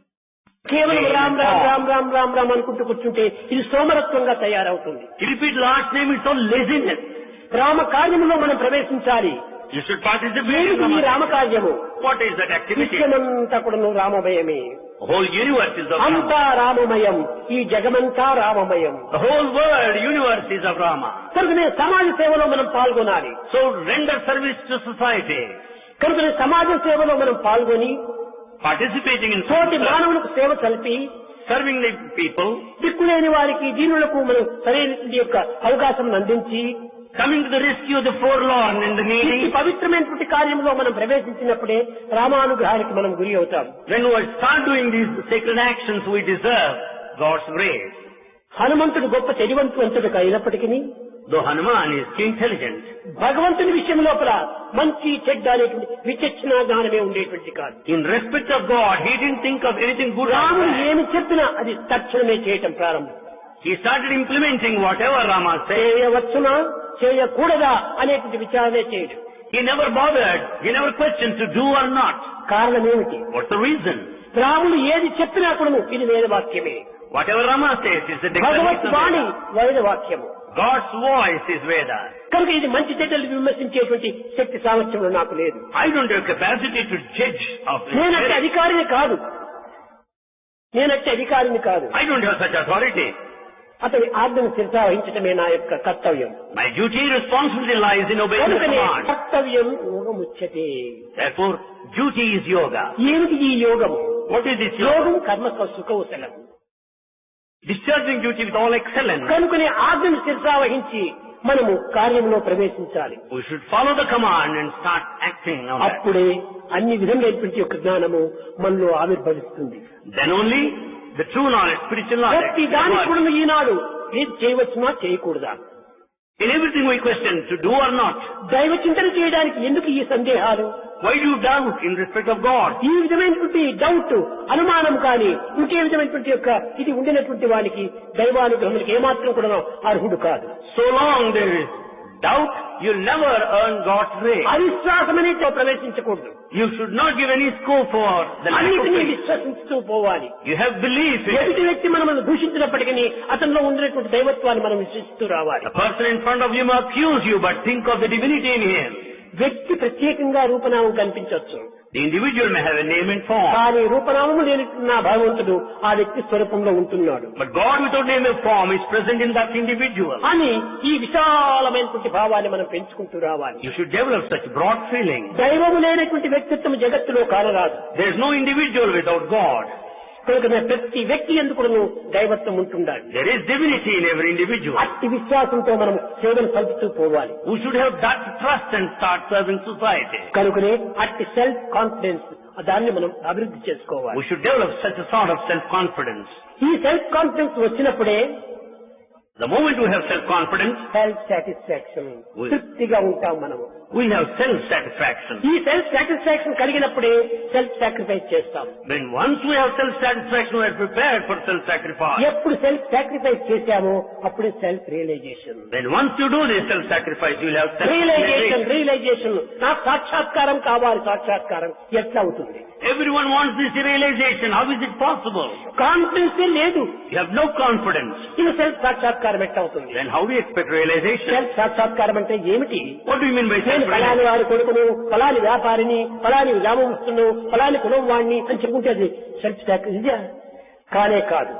కేవలం రామ్ రామ్ రామ్ రామ్ రామ్ రామ్ అనుకుంటూ కూర్చుంటే ఇది సోమరత్వంగా తయారవుతుంది. if you repeat Lord's name, it's all laziness. Rama కార్యములో మనం ప్రవేశించాలి. You should participate in ఏమిటి ఈ the రామకార్యము? What is that activity? విశ్వమంతా కూడా రామమయమే. The whole universe is of అంతా Rama. రామమయం, ఈ జగమంతా రామమయం. The whole world, universe is of Rama. కనుకనే సమాజ సేవలో మనం పాల్గొనాలి. So render service to society. కనుకనే సమాజ సేవలో మనం పాల్గొని Participating in తోటి social, మానవులకు సేవ కలిపి serving the people, దిక్కులేని వారికి దీనులకు మనం సరైనటువంటి యొక్క అవకాశం అందించి coming to the rescue of the forlorn and the ఈ needy. పవిత్రమైనటువంటి కార్యంలో మనం ప్రవేశించినప్పుడే రామానుగ్రహానికి మనం గురి అవుతాం. When we start doing these sacred actions, we deserve God's grace. హనుమంతుడు గొప్ప తెలివంతుడు అయినప్పటికీ Though Hanuman is intelligent, భగవంతుని విషయం లోపల మంచి చెడ్డ అనేటువంటి విచక్షణ జ్ఞానమే ఉండేటువంటి కాదు. in respect of God, he didn't think of anything good or రాముడు bad. ఏమి చెప్పినా అది తక్షణమే చేయటం ప్రారంభం. He started implementing whatever Rama said. చేయవచ్చునా చేయకూడదా అనేటువంటి విచారణే చేయడం. He never bothered. He never questioned to do or not. కారణం ఏమిటి? What's the reason? రాముడు ఏది చెప్పినా కూడా ఇది వేద వాక్యమే. Whatever Rama says is the declaration Bhagwat of Vani Veda. వేద వాక్యము. God's voice is Veda. కనుక ఇది మంచి చెడ్డలు విమర్శించేటువంటి శక్తి సామర్థ్యం నాకు లేదు. I don't have capacity to judge of this. నేనట్టి అధికారిని కాదు. I don't have such authority. అతని ఆజ్ఞను శిరసా వహించటమే నా యొక్క కర్తవ్యం. My duty responsibility lies in obeying the కనుకనే command. కర్తవ్యం యోగముచ్యతే. Therefore, duty is yoga. ఏమిటి ఈ యోగము? What is this yoga? యోగం కర్మ సుఖవశలం. Discharging duty with all excellence. కనుకనే ఆజ్ఞను శిరసా వహించి మనము కార్యంలో ప్రవేశించాలి. We should follow the command and start acting on that. అప్పుడే అన్ని విధమైనటువంటి యొక్క జ్ఞానము మనలో ఆవిర్భవిస్తుంది. Then only the true knowledge, spiritual knowledge. ప్రతి దానికి కూడా ఈనాడు ఏది చేయవచ్చునా చేయకూడదా? In everything we question to do or not. దైవ చింతన చేయడానికి ఎందుకు ఈ సందేహాలు? Why do you doubt in respect of God? ఈ విధమైనటువంటి డౌట్ అనుమానం కానీ ఇంకే విధమైనటువంటి యొక్క ఇది ఉండినటువంటి వానికి దైవానుగ్రహానికి ఏమాత్రం కూడా అర్హుడు కాదు. So long there is doubt, you'll never earn God's grace. అవిశ్వాసం అనేది ప్రవేశించకూడదు. You should not give any scope for the lack of అన్నిటినీ faith. విశ్వసిస్తూ పోవాలి. You have belief in ఎదుటి it. వ్యక్తి మనల్ని దూషించినప్పటికీ అతనిలో ఉండినటువంటి దైవత్వాన్ని మనం విశ్వసిస్తూ రావాలి. The person in front of you may accuse you, but think of the divinity in him. వ్యక్తి ప్రత్యేకంగా రూపనామం కనిపించవచ్చు. The individual may have a name and form, కానీ రూపనామము లేని నా భగవంతుడు ఆ వ్యక్తి స్వరూపంలో ఉంటున్నాడు but God without name and form is present in that individual. అని ఈ విశాలమైనటువంటి భావాన్ని మనం పెంచుకుంటూ రావాలి. You should develop such broad feeling. దైవము లేనటువంటి వ్యక్తిత్వం జగత్తులో కానరాదు. There is no individual without God. కనుక ప్రతి వ్యక్తి ఎందుకు దైవత్వం ఉంటుండాలి. There is divinity in every individual. అట్టి విశ్వాసంతో మనం సేవను కలుపుతూ పోవాలి. We should have that trust and start serving society. కనుకనే అట్టి సెల్ఫ్ కాన్ఫిడెన్స్ దాన్ని మనం అభివృద్ధి చేసుకోవాలి. We should develop such a sort of self-confidence. ఈ సెల్ఫ్ కాన్ఫిడెన్స్ వచ్చినప్పుడే The moment we have self-confidence, self satisfaction తృప్తిగా ఉంటాం మనము. we have self-satisfaction. ఈ సెల్ఫ్ సాటిస్ఫాక్షన్ కలిగినప్పుడే సెల్ఫ్ సాక్రిఫైస్ చేస్తాం. When once we have self-satisfaction, we are prepared for self-sacrifice. ఎప్పుడు self sacrifice చేశామో అప్పుడే self realization. When once you do this self-sacrifice, you will have realization self-realization. నాకు సాక్షాత్కారం కావాలి. సాక్షాత్కారం ఎట్లా అవుతుంది? Everyone wants this realization. How is it possible? Confidence లేదు. You have no confidence. ఇది సెల్ఫ్ సాక్షాత్కారం ఎట్లా అవుతుంది? Then how do you expect realization? Self సాక్షాత్కారం అంటే ఏమిటి? What do you mean by నేను ఫలాని self-realization? వారి కొడుకును, ఫలాని వ్యాపారిని, ఫలాని గ్రామస్తును, ఫలాని కులం వాణ్ణి అని చెప్పుకుంటే అది సెల్ఫ్ సాక్రిఫైస్ కానే కాదు.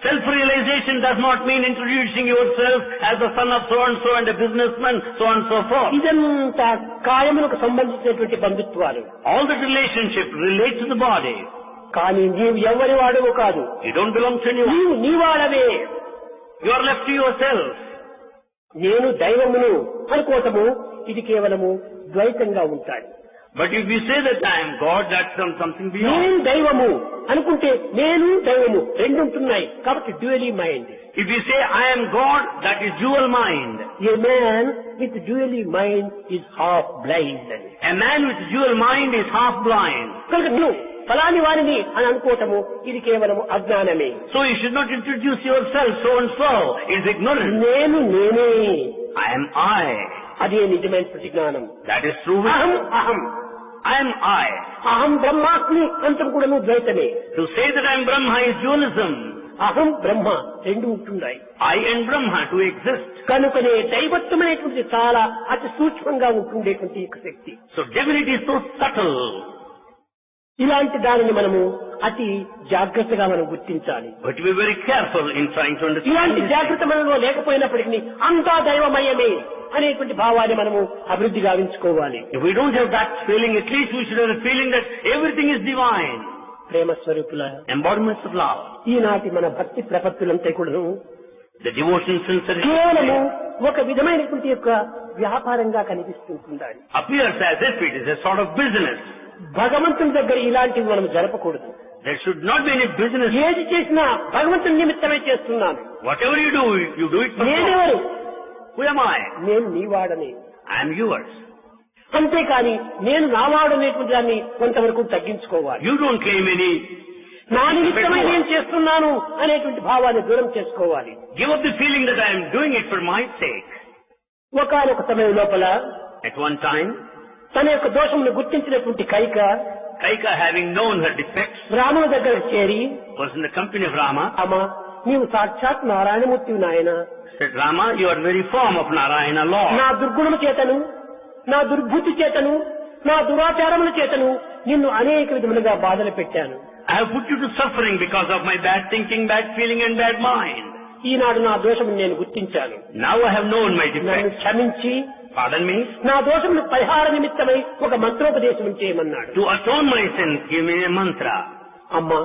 Self-realization does not mean introducing yourself as the son of so-and-so and a businessman, so on and so forth. ఇదంతా కాయములకు సంబంధించినటువంటి బంధుత్వాలు. All the relationship relates to the body. కానీ నీవు ఎవరి వాడవు కాదు. You don't belong to anyone. నీవు నీవాడవే. You are left to yourself. నేను దైవమును అనుకోవటము ఇది కేవలము ద్వైతంగా ఉంటాయి. But if you say that I am God, that's something beyond. నేను దైవము అనుకుంటే నేను దైవము రెండు ఉంటున్నాయి కాబట్టి డ్యూయలీ mind. If you say I am God, that is dual mind. A man with డ్యూయలీ mind is half blind. A man with dual mind is half blind. కనుక నువ్వు ఫలాని వారిని అని అనుకోవటము ఇది కేవలము అజ్ఞానమే. So you should not introduce yourself so and so. It's ignorance. నేను నేనే. I am I. అదే నిజమైనటువంటి జ్ఞానం. That is true అహం wisdom. అహం I am I. అహం బ్రహ్మాస్మి అంతం కూడా ద్వైతమే. To say that I am Brahma is dualism. అహం బ్రహ్మ రెండు ఉంటున్నాయి. I and Brahma to exist. కనుకనే దైవత్వమైనటువంటి చాలా అతి సూక్ష్మంగా ఉంటుండేటువంటి శక్తి. So divinity is so subtle. ఇలాంటి దానిని మనము అతి జాగ్రత్తగా మనం గుర్తించాలి. But to be very careful in trying to understand. ఇలాంటి జాగ్రత్త మనలో లేకపోయినప్పటికీ అంతా దైవమయమే అనేటువంటి భావాన్ని మనము అభివృద్ధి గావించుకోవాలి. If we don't have that feeling, at least we should have a feeling that everything is divine. Prema స్వరూపుల Embodiments of love. ఈనాటి మన భక్తి ప్రపత్తులంతా కూడాను The devotion sincerity కేవలము ఒక విధమైనటువంటి యొక్క వ్యాపారంగా కనిపిస్తుంటుండాలి. appears as if it is a sort of business. భగవంతుని దగ్గర ఇలాంటివి మనం జరపకూడదు. There should not be any business. ఏది చేసినా భగవంతుని నిమిత్తమే చేస్తున్నాను. Whatever you do it for God. నేనెవరు? Who am I? నేను నీవాడని. I am yours. అంతేకాని నేను నావాడు అనేటువంటి దాన్ని కొంతవరకు తగ్గించుకోవాలి. You don't claim any. నా నిమిత్తమై నేను చేస్తున్నాను అనేటువంటి భావాన్ని దూరం చేసుకోవాలి. Give up the feeling that I am doing it for my sake. ఒకానొక సమయం లోపల At one time, తన యొక్క దోషమును గుర్తించినటువంటి Kaika, having known her defects, రాముని దగ్గర చేరి, was in the company of Rama. అమ్మా నీవు సాక్షాత్ నారాయణమూర్తివి నాయన. Said, Rama, you are very form of Narayana Lord. నా దుర్గుణము చేతను, నా దుర్బుద్ధి చేతను, నా దురాచారముల చేతను నిన్ను అనేక విధములుగా బాధలు పెట్టాను. I have put you to suffering because of my bad thinking, bad feeling and bad mind. ఈనాడు నా దోషమును నేను గుర్తించాను. Now I have known my నన్ను defects. క్షమించి Pardon me. నా దోషమును పరిహార నిమిత్తమై ఒక మంత్రోపదేశం చేయమన్నాడు. To atone my sins, give me a mantra. అమ్మా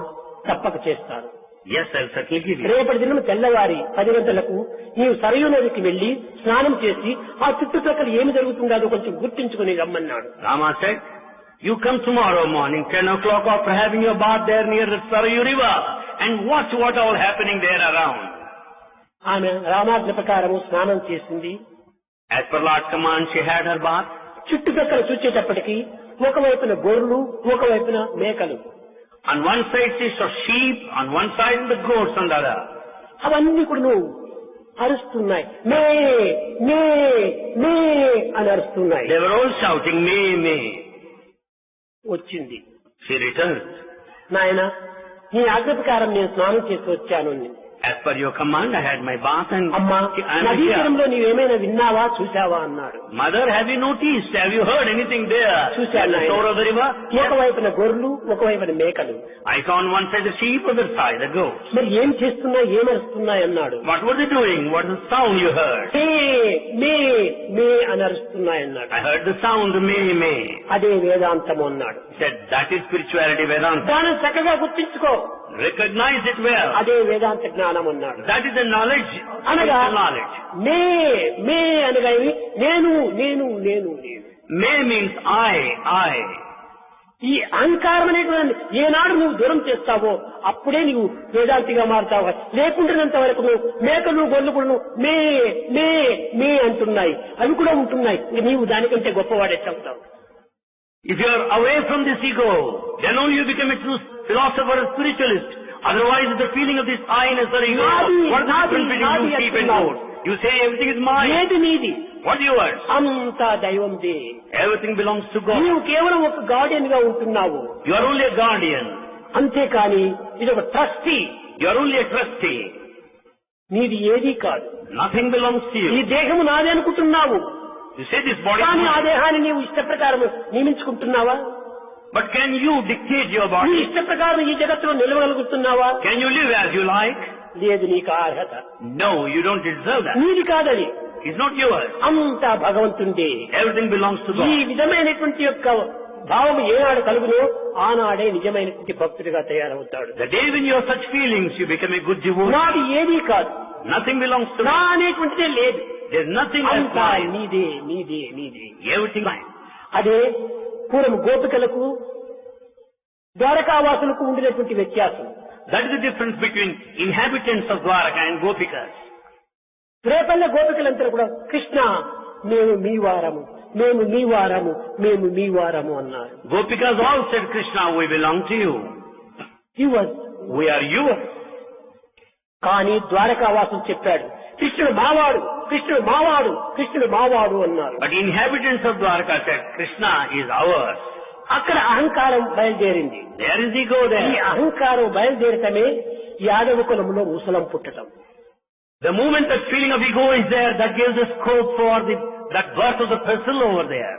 తప్పక చేస్తాను. Yes, I will certainly give you. రేపటి దినం తెల్లవారి 10 గంటలకు నీవు సరయూ నదికి వెళ్లి స్నానం చేసి ఆ చుట్టుప్రక్కల ఏమి జరుగుతుందో కొంచెం గుర్తించుకుని రమ్మన్నాడు. Rama said, you come tomorrow morning, 10 o'clock after having your bath there near the Sarayu river and watch what all happening there around. ఆమె రామాజ్ఞ ప్రకారము స్నానం చేసింది. As per Lord's command, she had her bath. చుట్టుప్రక్కల చూచేటప్పటికి ఒకవైపున గొర్రెలు, ఒకవైపున మేకలు. On one side she saw sheep, on one side the goats on the other. అవన్నీ కూడా అరుస్తున్నాయి. మే మే మే అని అరుస్తున్నాయి. They were all shouting, May, May. వచ్చింది. She returned. నాయన నీ ఆజ్ఞ ప్రకారం నేను స్నానం చేసి వచ్చాను. As per your command, I had my bath and అమ్మా I am నదీ here. తీరంలో నీవేమైనా విన్నావా చూసావా అన్నాడు. Mother, have you noticed? Have you heard anything there? చూశాను. At the shore of the river? Yes. ఒకవైపున గొర్రెలు, ఒకవైపున మేకలు. I saw on one side the sheep, other side the goats. మరి ఏం చేస్తున్నాయి, ఏమరుస్తున్నాయి అన్నాడు. What were they doing? What was the sound you heard? మే మే మే అని అరుస్తున్నాయి అన్నాడు. I heard the sound, May, May. అదే వేదాంతము అన్నాడు. He said, that is spirituality, Vedanta. దాన్ని చక్కగా గుర్తించుకో. Recognize it well. అదే వేదాంత జ్ఞానం అన్నాడు. That is the knowledge, అనగా spiritual knowledge. మే మే అనగా నేను నేను నేను నేను. May means I. ఈ అహంకారం అనేటువంటి ఏనాడు నువ్వు దూరం చేస్తావో అప్పుడే నువ్వు వేదాంతిగా మారుతావు. లేకుండానంత వరకు నువ్వు మేకలు గొర్రెలు కూడా మే మే మే అంటున్నాయి, అవి కూడా ఉంటున్నాయి. నీవు దానికంటే గొప్పవాడెట్టవుతావు. If you are away from this ego, then only you become a true philosopher or spiritualist. Otherwise, the feeling of this I-ness or ego, what is the difference between you, sheep and goat? You say everything is mine. ఏది నీది? What is yours? అంతా దైవందే. Everything belongs to God. నీవు కేవలం ఒక Guardian గా ఉంటున్నావు. You are only a guardian. అంతేకాని ఇది ఒక trustee. You are only a trustee. నీది ఏదీ కాదు. Nothing belongs to ఈ you. దేహము నాదే అనుకుంటున్నావు. You say this body is కానీ ఆ mine. దేహాన్ని నీవు ఇష్ట ప్రకారం నియమించుకుంటున్నావా? But can you dictate your నీ body? ఇష్ట ప్రకారం ఈ జగత్తులో నిలవగలుగుతున్నావా? Can you live as you like? లేదు, నీకు ఆ అర్హత. No, you don't deserve that. నీది కాదని. It's not yours. అంతా భగవంతుండే. Everything belongs to ఈ God. విధమైనటువంటి యొక్క భావం ఏనాడు కలుగునో ఆనాడే నిజమైనటువంటి భక్తుడిగా తయారవుతాడు. The day when you have such feelings, you become a good devotee. నాది ఏదీ కాదు. Nothing belongs to నా me. అనేటువంటిదే లేదు. There's nothing else అంతా mine. నీదే నీదే నీదే. Everything mine. అదే పూర్వం గోపికలకు ద్వారకావాసులకు ఉండినటువంటి వ్యత్యాసం. That is the difference between inhabitants of Dwaraka and Gopikas. Repalle గోపికలంతా కూడా కృష్ణ మేము మీ వారము, మేము మీ వారము, మేము మీ వారము అన్నారు. Gopikas all said, Krishna, we belong to you. We are yours. కానీ ద్వారకావాసులు చెప్పాడు కృష్ణుడు మావాడు, కృష్ణుడు మావాడు, కృష్ణుడు మావాడు అన్నారు. But inhabitants of Dwaraka said, Krishna is ours. అక్కడ అహంకారం బయలుదేరింది. There is ego ఈ there. అహంకారం బయలుదేరటమే యాదవ కులంలో ముసలం పుట్టడం. The moment that feeling of ego is there, that gives a scope for that birth of the person over there.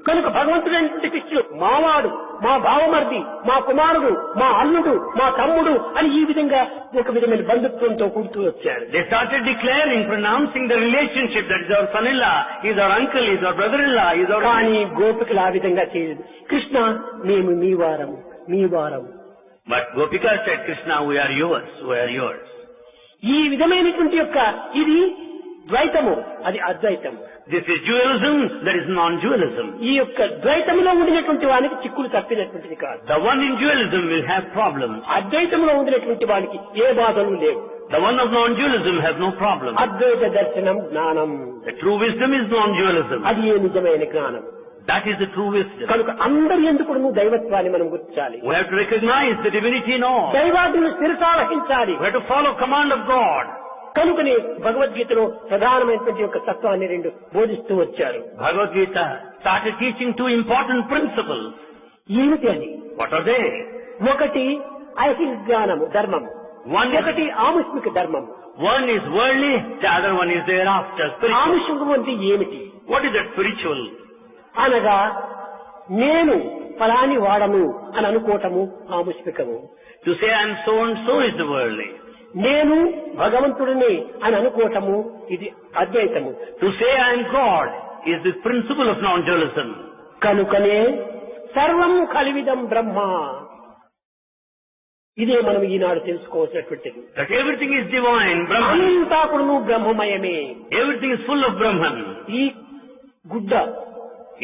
కనుక భగవంతుడైనటువంటి కృష్ణుడు మావాడు, మా బావమర్ది, మా కుమారుడు, మా అల్లుడు, మా తమ్ముడు అని ఈ విధంగా ఒక విధమైన బంధుత్వంతో కూడుతూ వచ్చారు. They started declaring, pronouncing the relationship that is our son-in-law, is our uncle, is our brother-in-law, is our... కానీ గోపికలు ఆ విధంగా చేయలేదు. కృష్ణ మేము మీ వారం, మీ వారం. But Gopika said, Krishna, we are yours, we are yours. ఈ విధమైనటువంటి యొక్క ఇది ద్వైతము, అది అద్వైతము. This is dualism, that is non-dualism. ఈ యొక్క ద్వైతంలో ఉండినటువంటి వానికి చిక్కులు తప్పినటువంటిది కాదు. The one in dualism will have problems. అద్వైతంలో ఉండినటువంటి వానికి ఏ బాధలు లేవు. The one of non-dualism has no problem. అద్వైత దర్శనం జ్ఞానం. The true wisdom is non-dualism. అది ఏ నిజమైన జ్ఞానం. That is the true wisdom. కనుక అందరి ఎందుకు నువ్వు దైవత్వాన్ని మనం గుర్తించాలి. We have to recognize the divinity in all. దైవాన్ని శిరసావహించాలి. We have to follow command of God. కనుకనే భగవద్గీతలో ప్రధానమైనటువంటి యొక్క తత్వాన్ని రెండు బోధిస్తూ వచ్చారు. Bhagavad Gita started teaching two important principles. ఏమిటి అది? What are they? ఒకటి ఐహిక జ్ఞానము ధర్మం, ఒకటి ఆముష్మిక ధర్మం. One is worldly, the other one is thereafter spiritual. ఆముష్మికం అంటే ఏమిటి? What is that spiritual? అనగా నేను ఫలాని వాడను అని అనుకోవటము ఆముష్మికము. To say I am so and so is the worldly. నేను భగవంతుడిని అని అనుకోవటము ఇది అద్వైతము. To say I am God is the principle of non-dualism. కనుకనే సర్వం కలివిదం బ్రహ్మ, ఇదే మనం ఈనాడు తెలుసుకోవాల్సినటువంటిది. That everything is divine, Brahman. అంతా కూడా బ్రహ్మమయమే. Everything is full of Brahman. ఈ గుడ్డ,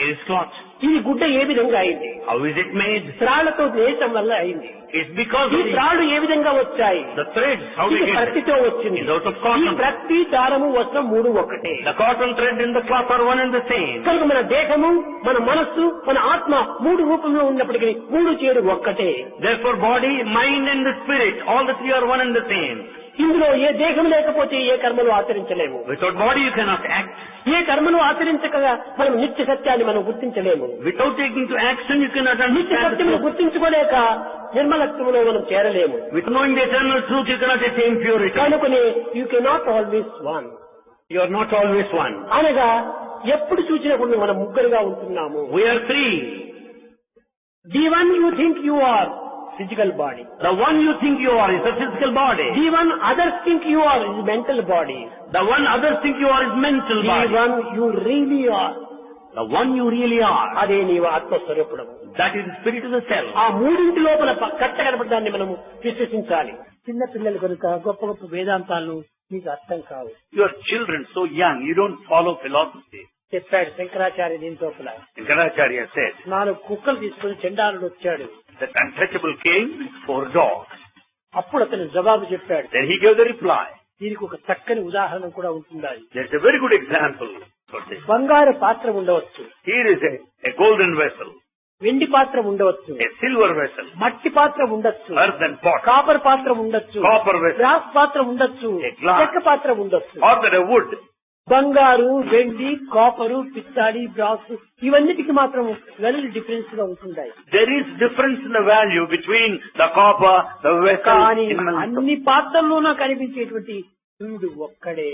It is cloth. ఈ గుడ్డ ఏ విధంగా అయింది? How is it made? త్రాళ్లతో వేయటం వల్ల అయింది. It's because ఈ of త్రాళ్లు ఏ విధంగా వచ్చాయి? the threads. How did ఇది it get? ప్రతితో వచ్చింది. It's out of ఈ cotton. ప్రతి దారము వస్త్రం మూడు ఒక్కటే. The cotton thread and the cloth are one and the same. కనుక మన దేహము, మన మనస్సు, మన ఆత్మ మూడు రూపంలో ఉన్నప్పటికీ మూడు చేరు ఒక్కటే. Therefore, body, mind and the spirit, all the three are one and the same. ఇందులో ఏ దేహం లేకపోతే ఏ కర్మలు ఆచరించలేము. Without body, you cannot act. ఏ కర్మలు ఆచరించక మనం నిత్య సత్యాన్ని మనం గుర్తించలేము. Without taking to action, you cannot నిత్య understand the సత్యమును truth. గుర్తించుకోలేక నిర్మలత్వములో మనం చేరలేము. With knowing the eternal truth, you cannot attain purity. కనుకనే you cannot always one. You are not always one. అనగా ఎప్పుడు చూసినప్పుడు మనం ముగ్గురుగా ఉంటున్నాము. We are three. The one you think you are physical body. The one you think you are is the physical body. The one others think you are is mental body. The one others think you are is mental the body. One you really are, The one you really are, అదే నీవు ఆత్మస్వరూపుడము. that is the spirit of the self. ఆ మూడింటి లోపల కట్ట కనపడడాన్ని మనము విశ్వసించాలి. చిన్న పిల్లలు కనుక గొప్ప గొప్ప వేదాంతాలను మీకు అర్థం కావు. You are children, so young, you don't follow philosophy. చెప్పాడు శంకరాచార్య దీని లోపల. Shankaracharya said 4 కుక్కలు తీసుకుని చండాలుడు వచ్చాడు. that untouchable came with 4 dogs. అప్పుడు అతను జవాబు చెప్పాడు. Then he gave the reply. దీనికి ఒక చక్కని ఉదాహరణ కూడా ఉంటుండాలి. There's a very good example for this. బంగారు పాత్ర ఉండవచ్చు, Here is a golden vessel, వెండి పాత్ర ఉండవచ్చు, a silver vessel, మట్టి పాత్ర ఉండొచ్చు, earthen pot, కాపర్ పాత్ర ఉండొచ్చు, copper vessel, గ్లాస్ పాత్ర ఉండొచ్చు, A glass. చెక్క పాత్ర ఉండొచ్చు. or that a wood. బంగారు, వెండి, కాపరు, పిత్తాడి, బ్రాస్ ఇవన్నిటికి మాత్రం వెరీ డిఫరెన్స్ గా ఉంటున్నాయి. There is difference in the value between the copper, the vessel, కానీ in the- అన్ని పాత్రల్లోనూ కనిపించేటువంటి సూర్యుడు ఒక్కడే.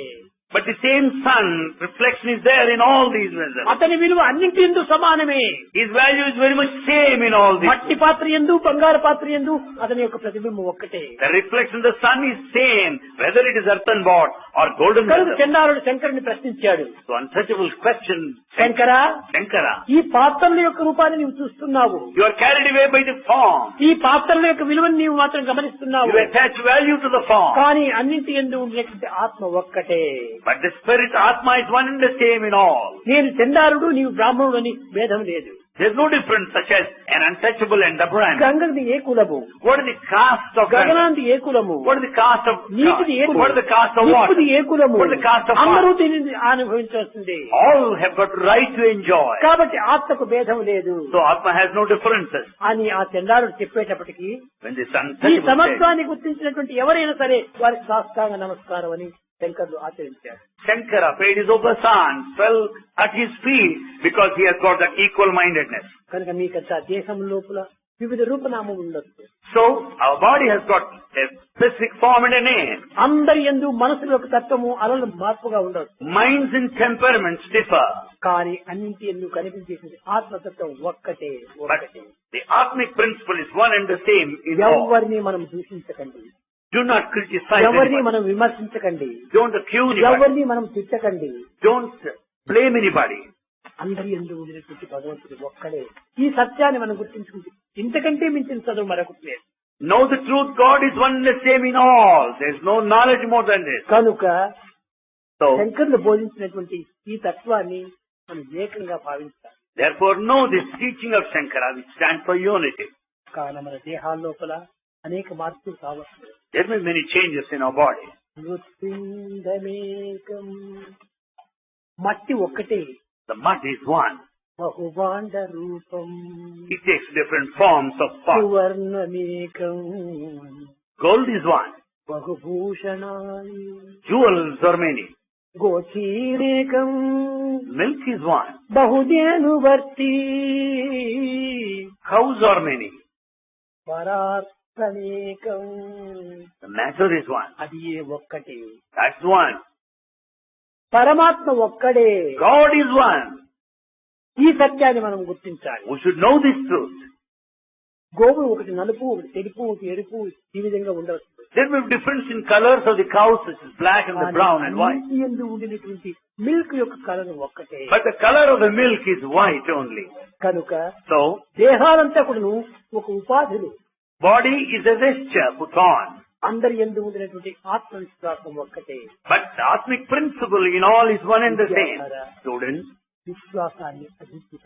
but the same sun reflection is there in all these vessels. అతని విలువ అన్నింటి యందు సమానమే. His value is very much same in all these. మట్టి పాత్ర యందు, బంగారు పాత్ర యందు అతని యొక్క ప్రతిబింబం ఒక్కటే. The reflection of the sun is same, whether it is earthen pot or golden కనుక vessel. చండాలుడు శంకరుని ప్రశ్నించాడు. So untouchable question, శంకరా, Shankara, ఈ పాత్రల యొక్క రూపాన్ని నీవు చూస్తున్నావు, you are carried away by the form. ఈ పాత్రల యొక్క విలువను నీవు మాత్రం గమనిస్తున్నావు, You attach value to the form. కానీ అన్నింటి యందు ఉండేటువంటి ఆత్మ ఒక్కటే. But the spirit Atma is one and the same in all. నేను చండాలుడు, నీవు బ్రాహ్మణుడు అని భేదం లేదు. There is no difference such as an untouchable and the brand. గంగది ఏ కులము, What is the caste of Ganga? గగనాంది ఏ కులము, What is the caste of నీటిది ఏ కులము, What is the caste of water? నిప్పుది ఏ కులము, What is the caste of అందరూ fire? దీనిని అనుభవించాల్సిందే. All have got right to enjoy. కాబట్టి ఆత్మకు భేదం లేదు So Atma has no differences. అని ఆ చండాలుడు చెప్పేటప్పటికి When this ఈ untouchable said, సమత్వాన్ని గుర్తించినటువంటి ఎవరైనా సరే వారికి సాష్టాంగ నమస్కారం అని శంకరుడు ఆచరించాడు. Shankara paid his obeisance, fell at his feet because he has got that equal mindedness. కనుక మీకంతా దేహం లోపల వివిధ రూపనామం ఉండొచ్చు. So, our body has got a specific form and a name. అందరి యందు మనసులో ఒక తత్వము అలలు మార్పుగా ఉండొచ్చు. Minds and temperaments differ. కానీ అన్నింటి యందు కనిపించేది ఆత్మతత్వం ఒక్కటే. But the Atmic principle is one and the same in all. ఎవరిని మనం దూషించకండి, Do not criticize ఎవరిని anybody. మనం విమర్శించకండి, Don't accuse anybody. ఎవరిని మనం తిట్టకండి. Don't blame anybody. అందరి యందు ఉండినటువంటి భగవంతుడు ఒక్కడే. ఈ సత్యాన్ని మనం గుర్తించుకుంటే ఇంతకంటే మించిన చదువు మరొకటి లేదు. Know the truth, God is one and the same in all. There is no knowledge more than this. కనుక So, శంకరులు బోధించినటువంటి ఈ తత్వాన్ని మనం ఏకంగా భావించాలి. therefore know this teaching of Shankara which stands for unity. కావున మన దేహాల లోపల అనేక మార్పులు కావచ్చు. There may be many changes in our body. మృత్యుండమేకం, మట్టి ఒక్కటే. The mud is one. బహుభాండ రూపం, It takes different forms of parts. సువర్ణమేకం, Gold is one. బహుభూషణాని, Jewels are many. గోచీరేకం, Milk is one. బహుదేనువర్తి, Cows are many. పరార్థమేకం, The matter is one. అది ఏ ఒక్కటే. That's one. పరమాత్మ ఒక్కడే. God is one. ఈ సత్యాన్ని మనం గుర్తించాలి. We should know this truth. గోవు ఒకటి నలుపు, ఒకటి తెలుపు, ఒకటి ఎరుపు, ఈ విధంగా ఉండవచ్చు. There may be difference in colors of the cows, such as black and the brown and white. అన్నిటి యందు ఉండినటువంటి మిల్క్ యొక్క కలర్ ఒక్కటే. But the color of the milk is white only. కనుక So, దేహాలంతా కూడాను ఒక ఉపాధులు. body is a vesture put on. అందరి యందు ఉండినటువంటి ఆత్మవిశ్వాసం ఒక్కటే. But the Atmic principle in all is one and the same. Students, విశ్వాసాన్ని అభివృద్ధి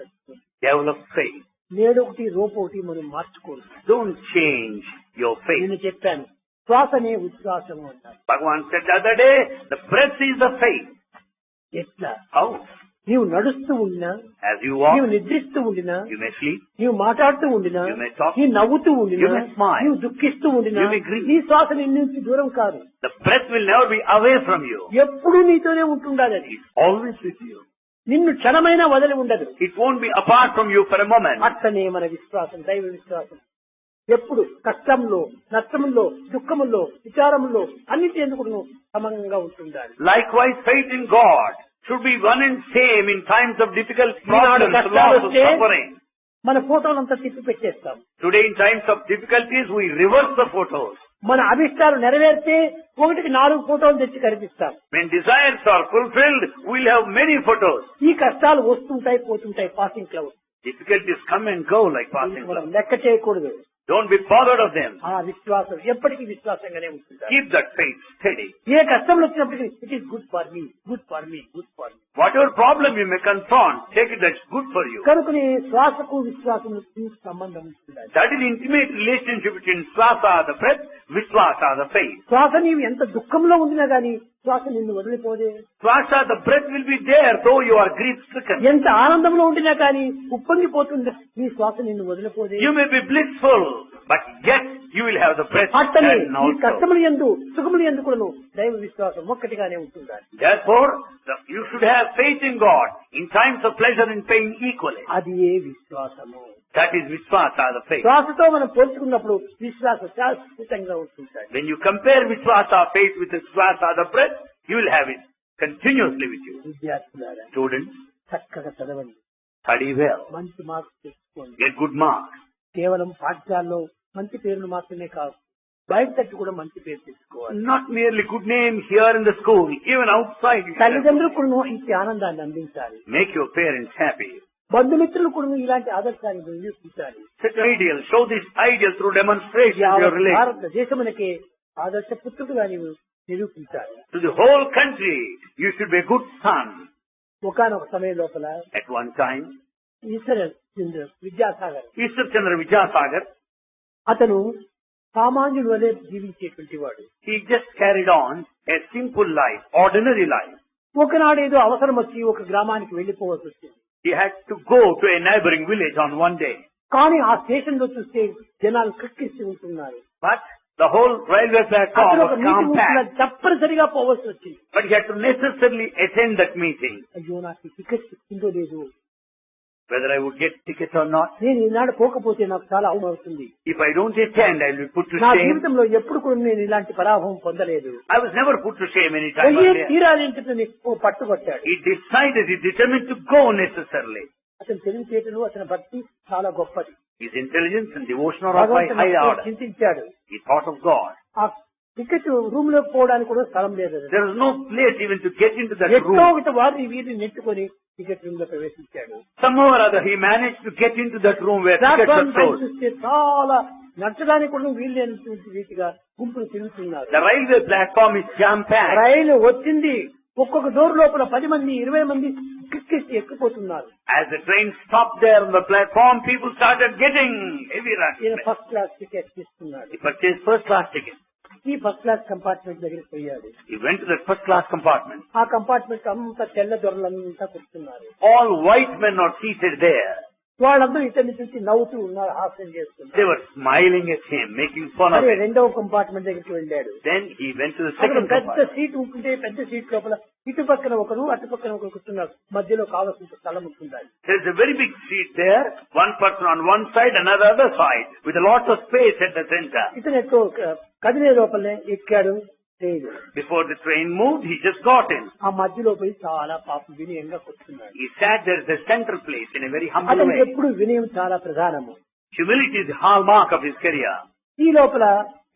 develop faith. నేడు ఒకటి రూపం ఒకటి మనం మార్చుకోండి. Don't change your faith. నేను చెప్పాను, శ్వాసనే ఉచ్ఛ్వాసము అంటారు. Bhagavan said the other day, the breath is the faith. ఎట్లా? How? నీవు నడుస్తూ ఉండినా, As you walk, నీవు నిద్రిస్తూ ఉండినా, you may sleep, నీవు మాట్లాడుతూ ఉండినా, you may talk, నీవు నవ్వుతూ ఉండినా, you may smile, నీవు దుఃఖిస్తూ ఉండినా, you may grieve. నీ శ్వాస నీ నుంచి దూరం కాదు. the breath will never be away from you. ఎప్పుడూ నీతోనే ఉంటుండాలి. అది It's always with you. నిన్ను క్షణమైనా వదిలి ఉండదు. It won't be apart from you for a moment. అట్లనే మన విశ్వాసం, దైవ విశ్వాసం ఎప్పుడు కష్టంలో, నష్టంలో, దుఃఖముల్లో, విచారముల్లో అన్నిటి ఎందుకు సమంగా ఉంటుండాలి. Likewise, faith in God should be one and same in times of difficult Eenadu problems, కష్టాలు loss, వస్తే suffering. మన ఫోటోలంతా తిప్పి పెట్టేస్తాం. Today, in times of difficulties, we reverse the photos. మన అభిష్టాలు నెరవేరితే ఒకటికి 4 ఫోటోలు తెచ్చి కనిపిస్తాం. When desires are fulfilled, we'll have many photos. ఈ కష్టాలు వస్తుంటాయి, పోతుంటాయి, passing cloud. Difficulties come and go like passing మనం clouds. లెక్క చేయకూడదు. Don't be bothered of them. ఆ విశ్వాసం ఎప్పటికీ విశ్వాసంగానే ఉంటుంది. Keep that faith steady. ఏ కష్టంలో వచ్చినప్పటికీ it is good for me, good for me, good for me. Whatever problem you may confront, take it that's good for you. కనుకనే శ్వాసకు విశ్వాసముకు సంబంధం ఉంటుంది. That is intimate relationship between swasa, the breath, viswasa, the faith. శ్వాస నీవు ఎంత దుఃఖంలో ఉండినా గానీ శ్వాస నిన్ను వదిలిపోదే. Swasa, the breath will be there though you are grief-stricken. ఎంత ఆనందంలో ఉండినా కానీ ఉప్పొంగిపోతుంది నీ శ్వాస నిన్ను వదిలిపోదే. You may be blissful, but yet you will have the breath అట్టనే and ఈ also. కష్టములు యందు సుఖములు యందు కూడాను దైవ విశ్వాసం ఒక్కటిగానే ఉంటుండాలి. Therefore, you should have faith in God in times of pleasure and pain equally. అది ఏ విశ్వాసము. That is viswasa, the faith. శ్వాసతో మనం పోల్చుకున్నప్పుడు విశ్వాసం శాశ్వతంగా ఉంటుంటాయి. When you compare viswasa, faith with swasa, the breath, you will have it continuously with you. విద్యార్థులారా, Students, చక్కగా చదవండి, study well. మంచి మార్క్స్ తెచ్చుకోండి. Get good marks. కేవలం పాఠశాలలో మంచి పేరును మాత్రమే కాదు, బయట తట్టు కూడా మంచి పేరు తెచ్చుకోవాలి. Not merely good name here in the school, even outside. You should have- తల్లిదండ్రులు కూడా ఇంటి ఆనందాన్ని అందించాలి. Make your parents happy. బంధుమిత్రులు కూడా ఇలాంటి ఆదర్శాన్ని నిరూపించాలి. Set ideal. Show this ideal through demonstration of your relation. భారతదేశమునకే ఆదర్శ పుత్రుడుగా నీవు నిరూపించాలి. To the whole country, you should be a good son. ఒకనొక సమయం లోపల At one time, Eshwara Vidyasagar Ishwar Chandra Vidyasagar, అతను సామాన్యుడు వలె జీవించేటువంటి వాడు. he just carried on a simple life, ordinary life. ఒకనాడు ఏదో అవసరం వచ్చి ఒక గ్రామానికి వెళ్లిపోవాల్సి వచ్చింది. He had to go to a neighboring village on one day. కానీ ఆ స్టేషన్ లో చూస్తే జనాలు క్రిక్కించి ఉంటున్నారు. But the whole railway platform అతను ఒక was మీటింగ్ compact. తప్పనిసరిగా పోవాల్సి వచ్చింది. But he had to necessarily attend that meeting. అయ్యో నాకు టికెట్ ఇచ్చిందో లేదు, whether I would get ticket or not. నేను ఈనాడు పోకపోతే నాకు చాలా అవమానం అవుతుంది. If I don't attend, I will be put to నా shame. జీవితంలో ఎప్పుడు కూడా నేను ఇలాంటి పరాభవం పొందలేదు. I was never put to shame any time పోయే earlier. తీరాలి అని ఓ పట్టుబట్టాడు. He determined to go necessarily. అతని తెలివితేటలు, అతని భక్తి చాలా గొప్పది. His intelligence and devotion are of high భగవంతుని order. చింతించాడు. He thought of God. ఆ టికెట్ రూమ్ లోకి పోవడానికి కూడా స్థలం లేదు. There was no place even to get into that ఎన్నో room. ఒకటి వారిని వీరిని నెట్టుకొని టికెట్ రూమ్ లో ప్రవేశించాడు. Somehow or other, he managed to get into that room where tickets were sold. చూస్తే చాలా నచ్చడానికి కూడా వీళ్ళైనటువంటి రీతిగా గుంపులు తిరుగుతున్నారు. The railway platform is jam-packed. రైలు వచ్చింది, ఒక్కొక్క డోర్ లోపల 10 మంది 20 మంది కిక్కేసి ఎక్కిపోతున్నారు. As the train stopped there on the platform, people started getting heavy rush. ఈయన ఫస్ట్ క్లాస్ టికెట్ తీసుకున్నాడు. He purchased first class ticket. ఈ ఫస్ట్ క్లాస్ కంపార్ట్మెంట్ దగ్గరికి పోయాడు. He went to that first class compartment. ఆ compartment అంతా తెల్ల దొరలంతా కూర్చున్నారు. All white men are seated there. వాళ్ళందరూ ఇతన్ని చూసి నవ్వుతూ ఉన్నారు, హాస్యం చేస్తున్నారు. They were smiling at him, making fun of అదే him. రెండవ కంపార్ట్మెంట్ దగ్గరికి వెళ్ళాడు. Then he went to the అక్కడ second పెద్ద compartment. సీట్ ఉంటుంటే పెద్ద సీట్ లోపల ఇటు పక్కన ఒకరు అటు పక్కన ఒకరు కూర్చున్నారు. మధ్యలో కావాల్సిన స్థలం ఉంటుండాలి. There's a very big seat there. One person on one side, another other side, with a lot of space at the center. ఇతను ఎక్కువ కదిలే లోపలనే ఎక్కాడు train. Before the train moved, he just got in. ఆ మధ్యలో పోయి చాలా పాపం వినయంగా కూర్చున్నాడు. He sat there at the center place in a very humble అతనికి way. ఎప్పుడు వినయం చాలా ప్రధానము. Humility is the hallmark of his career. ఈ లోపల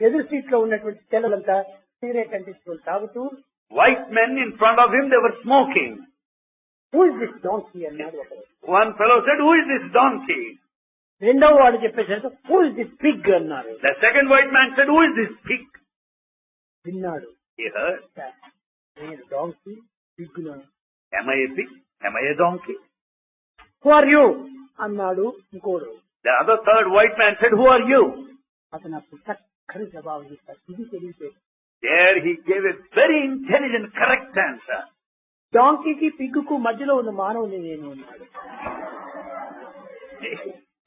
ఎదురు సీట్ లో ఉన్నటువంటి తెల్లలంతా సిగరెట్ అంటించుకొని తాగుతూ, White men in front of him, they were smoking. Who is this donkey అన్నాడు ఒకడు. One fellow said, "Who is this donkey?" రెండవ వాడు చెప్పేసరికి హూ ఇస్ దిస్ పిగ్ అన్నారు. The second white man said, "Who is this pig?" విన్నాడు. He heard, నేను donkey pig. "Am I a pig? Am I a donkey?" Who are you అన్నాడు ఇంకోడు. The other third white man said, "Who are you?" అతను అప్పుడు చక్కని జవాబు ఇస్తాడు. ఇది తెలియదు. There he gave a very intelligent, correct answer. డాంకీకి పిగ్గుకు మధ్యలో ఉన్న మానవుని నేను అన్నాడు.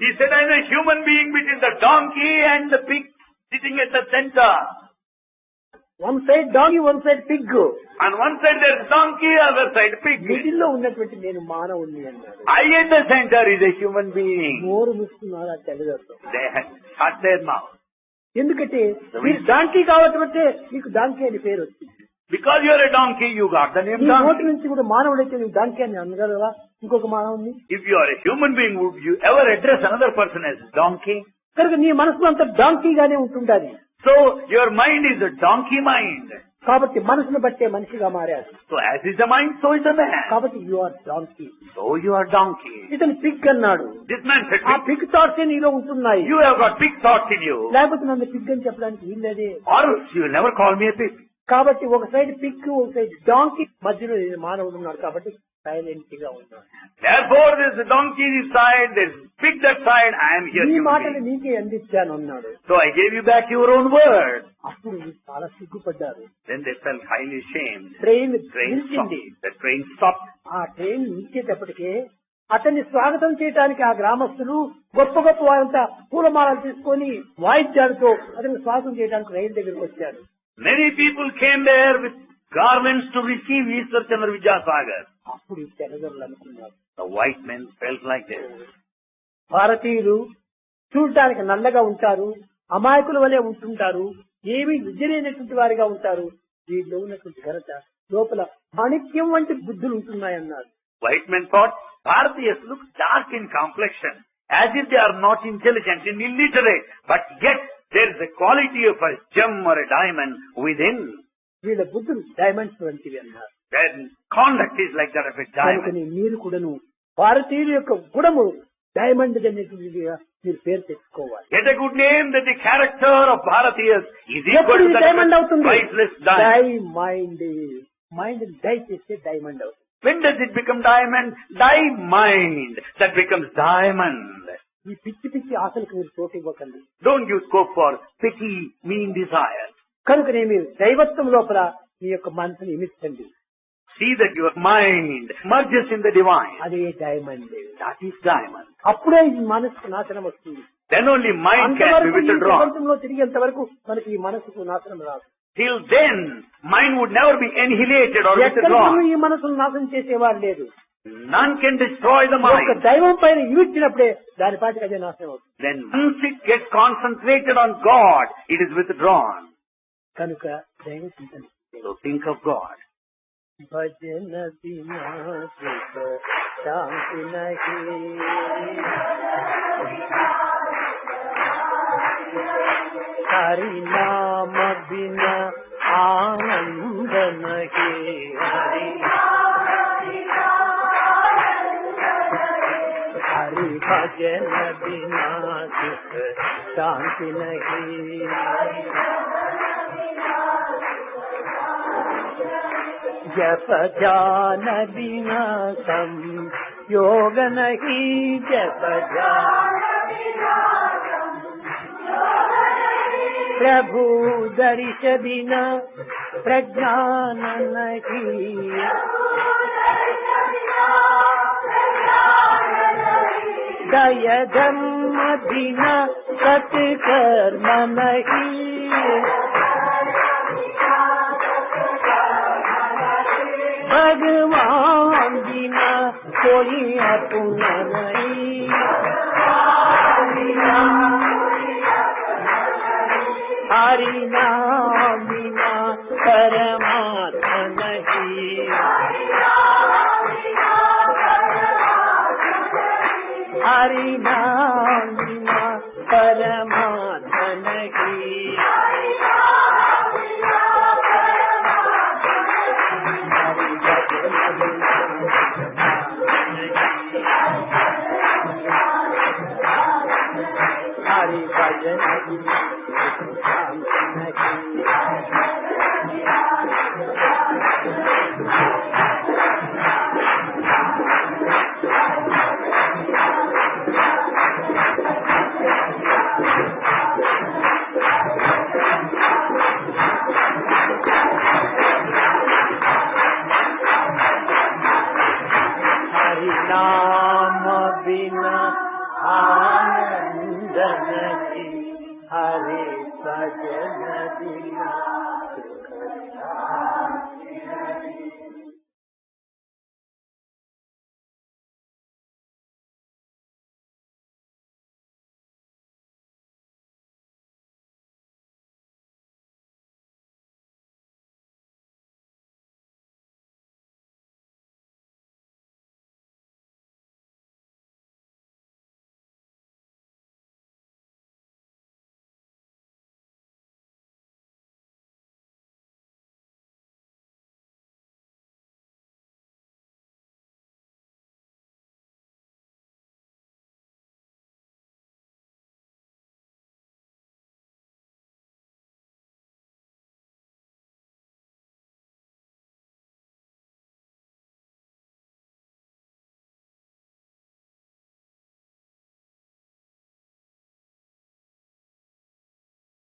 He said, "I am a human being between the donkey and the pig sitting at the center. One side donkey, one side Pig. On one side there is donkey, other side pig. మిడిల్లో ఉన్నటువంటి నేను మానవుని అన్నాడు. I at the center is a human being." నోరు మూసుకున్నారు ఆ తెల్లదొరతో. They had shut their mouth. ఎందుకంటే మీరు donkey కాబట్టి మీకు డాంకీ అని పేరు వచ్చింది. Because you are a donkey, you got the name ఈ నోటి donkey. నుంచి కూడా మానవుడైతే నువ్వు డాంకీ అని అనగలవా ఇంకొక మానవుని? If you are a human being, would you ever address another person as donkey? కనుక నీ మనసులో అంతా డాంకీగానే ఉంటుండాలి. So your mind is a donkey mind. కాబట్టి మనసును బట్టే మనిషిగా మారాడు. So as is the mind, so is the man. కాబట్టి you are donkey. So you are donkey. ఇతను పిగ్ అన్నాడు. This man said, ఆ పిగ్ థాట్స్ నీలో ఉంటున్నాయి. "You have got big thoughts in you. లేకపోతే నన్ను పిగ్ అని చెప్పడానికి వీల్లేదే. Or else you will never call me a pig." కాబట్టి ఒక సైడ్ పిగ్, ఒక సైడ్ డాంకీ, మధ్యలో మానవుడు ఉన్నాడు. కాబట్టి సైలెంట్ గా ఉన్నాడు. Therefore there is a donkey this side, there is pig that side, I am here. ఈ human మాటలు being. నీకే అందించాను అన్నాడు. So I gave you back your own word. అప్పుడు చాలా సిగ్గుపడ్డారు. Then they felt highly ashamed. Train Train నిలిచింది. stopped. The train stopped. ఆ train నిలిచేటప్పటికే అతన్ని స్వాగతం చేయడానికి ఆ గ్రామస్తులు గొప్ప గొప్ప వారంతా పూలమాలలు తీసుకొని వాయిద్యాలతో అతన్ని స్వాగతం చేయడానికి రైలు దగ్గరికి వచ్చారు. Many people came there with garlands to receive Ishwar Chandra Vidyasagar. అప్పుడు తెల్లదొరలు అనుకున్నారు. The white men felt like this. భారతీయులు చూడటానికి నల్లగా ఉంటారు, అమాయకుల వలె ఉంటుంటారు, ఏమీ విద్యలేనటువంటి వారిగా ఉంటారు. వీటిలో ఉన్నటువంటి ఘనత లోపల మాణిక్యం వంటి బుద్ధులు ఉంటున్నాయన్నారు. White men thought Bharatiyas look dark in complexion, as if they are not intelligent and illiterate, but yet there is a quality of a gem or a diamond within. వీళ్ళ బుద్ధులు డైమండ్స్ వంటివి అన్నారు. Their conduct is like that of a diamond. కనుకని మీరు కూడాను భారతీయుల యొక్క గుణము డైమండ్ అనేటువంటిదిగా మీరు పేరు తెచ్చుకోవాలి. Get a good name that the character of Bharatiyas is equal ఎప్పుడు to ఇది that డైమండ్ of a అవుతుంది? priceless diamond. Mind mind die చేస్తే డైమండ్ అవుతుంది. When does it become diamond? Thy mind. That becomes diamond. ఈ పిచ్చి పిచ్చి ఆశలకు మీరు చోటు ఇవ్వకండి. Don't give scope for petty, mean desires. కనుకనే మీరు దైవత్వం లోపల మీ యొక్క మనసుని ఇమిచ్చండి. See that your mind merges in the divine. అదే డైమండ్. That is diamond. అప్పుడే ఈ మనసుకు నాశనం వస్తుంది. Then only mind can be అంతవరకు ఈ withdrawn. ప్రపంచంలో తిరిగేంత వరకు మనకి ఈ మనసుకు నాశనం రాదు. Till then, mind would never be annihilated or ఎక్కడికి withdrawn. ఈ మనసును నాశనం చేసేవారు లేదు. None can destroy the ఒక mind. దైవం పైన ఈడ్చినప్పుడే దాని పాటికి అదే నాశనం అవుతుంది. Then once it gets concentrated on God, it is withdrawn. కనుక దైవ చింతన. So think of God. భజన బినా సుఖ శాంతి నహి, హరి నామ బినా ఆనంద నహి, హరి భజన బినా సుఖ శాంతి నహి. जप ध्यान बिना संयोग नहीं, जप ध्यान प्रभु दर्श बिना प्रज्ञान नहीं, दय धर्म बिना सत्कर्म नहीं, भगवान बिना कोई अपना नहीं, हरि नाम बिना परमात्मा नहीं, हरि नाम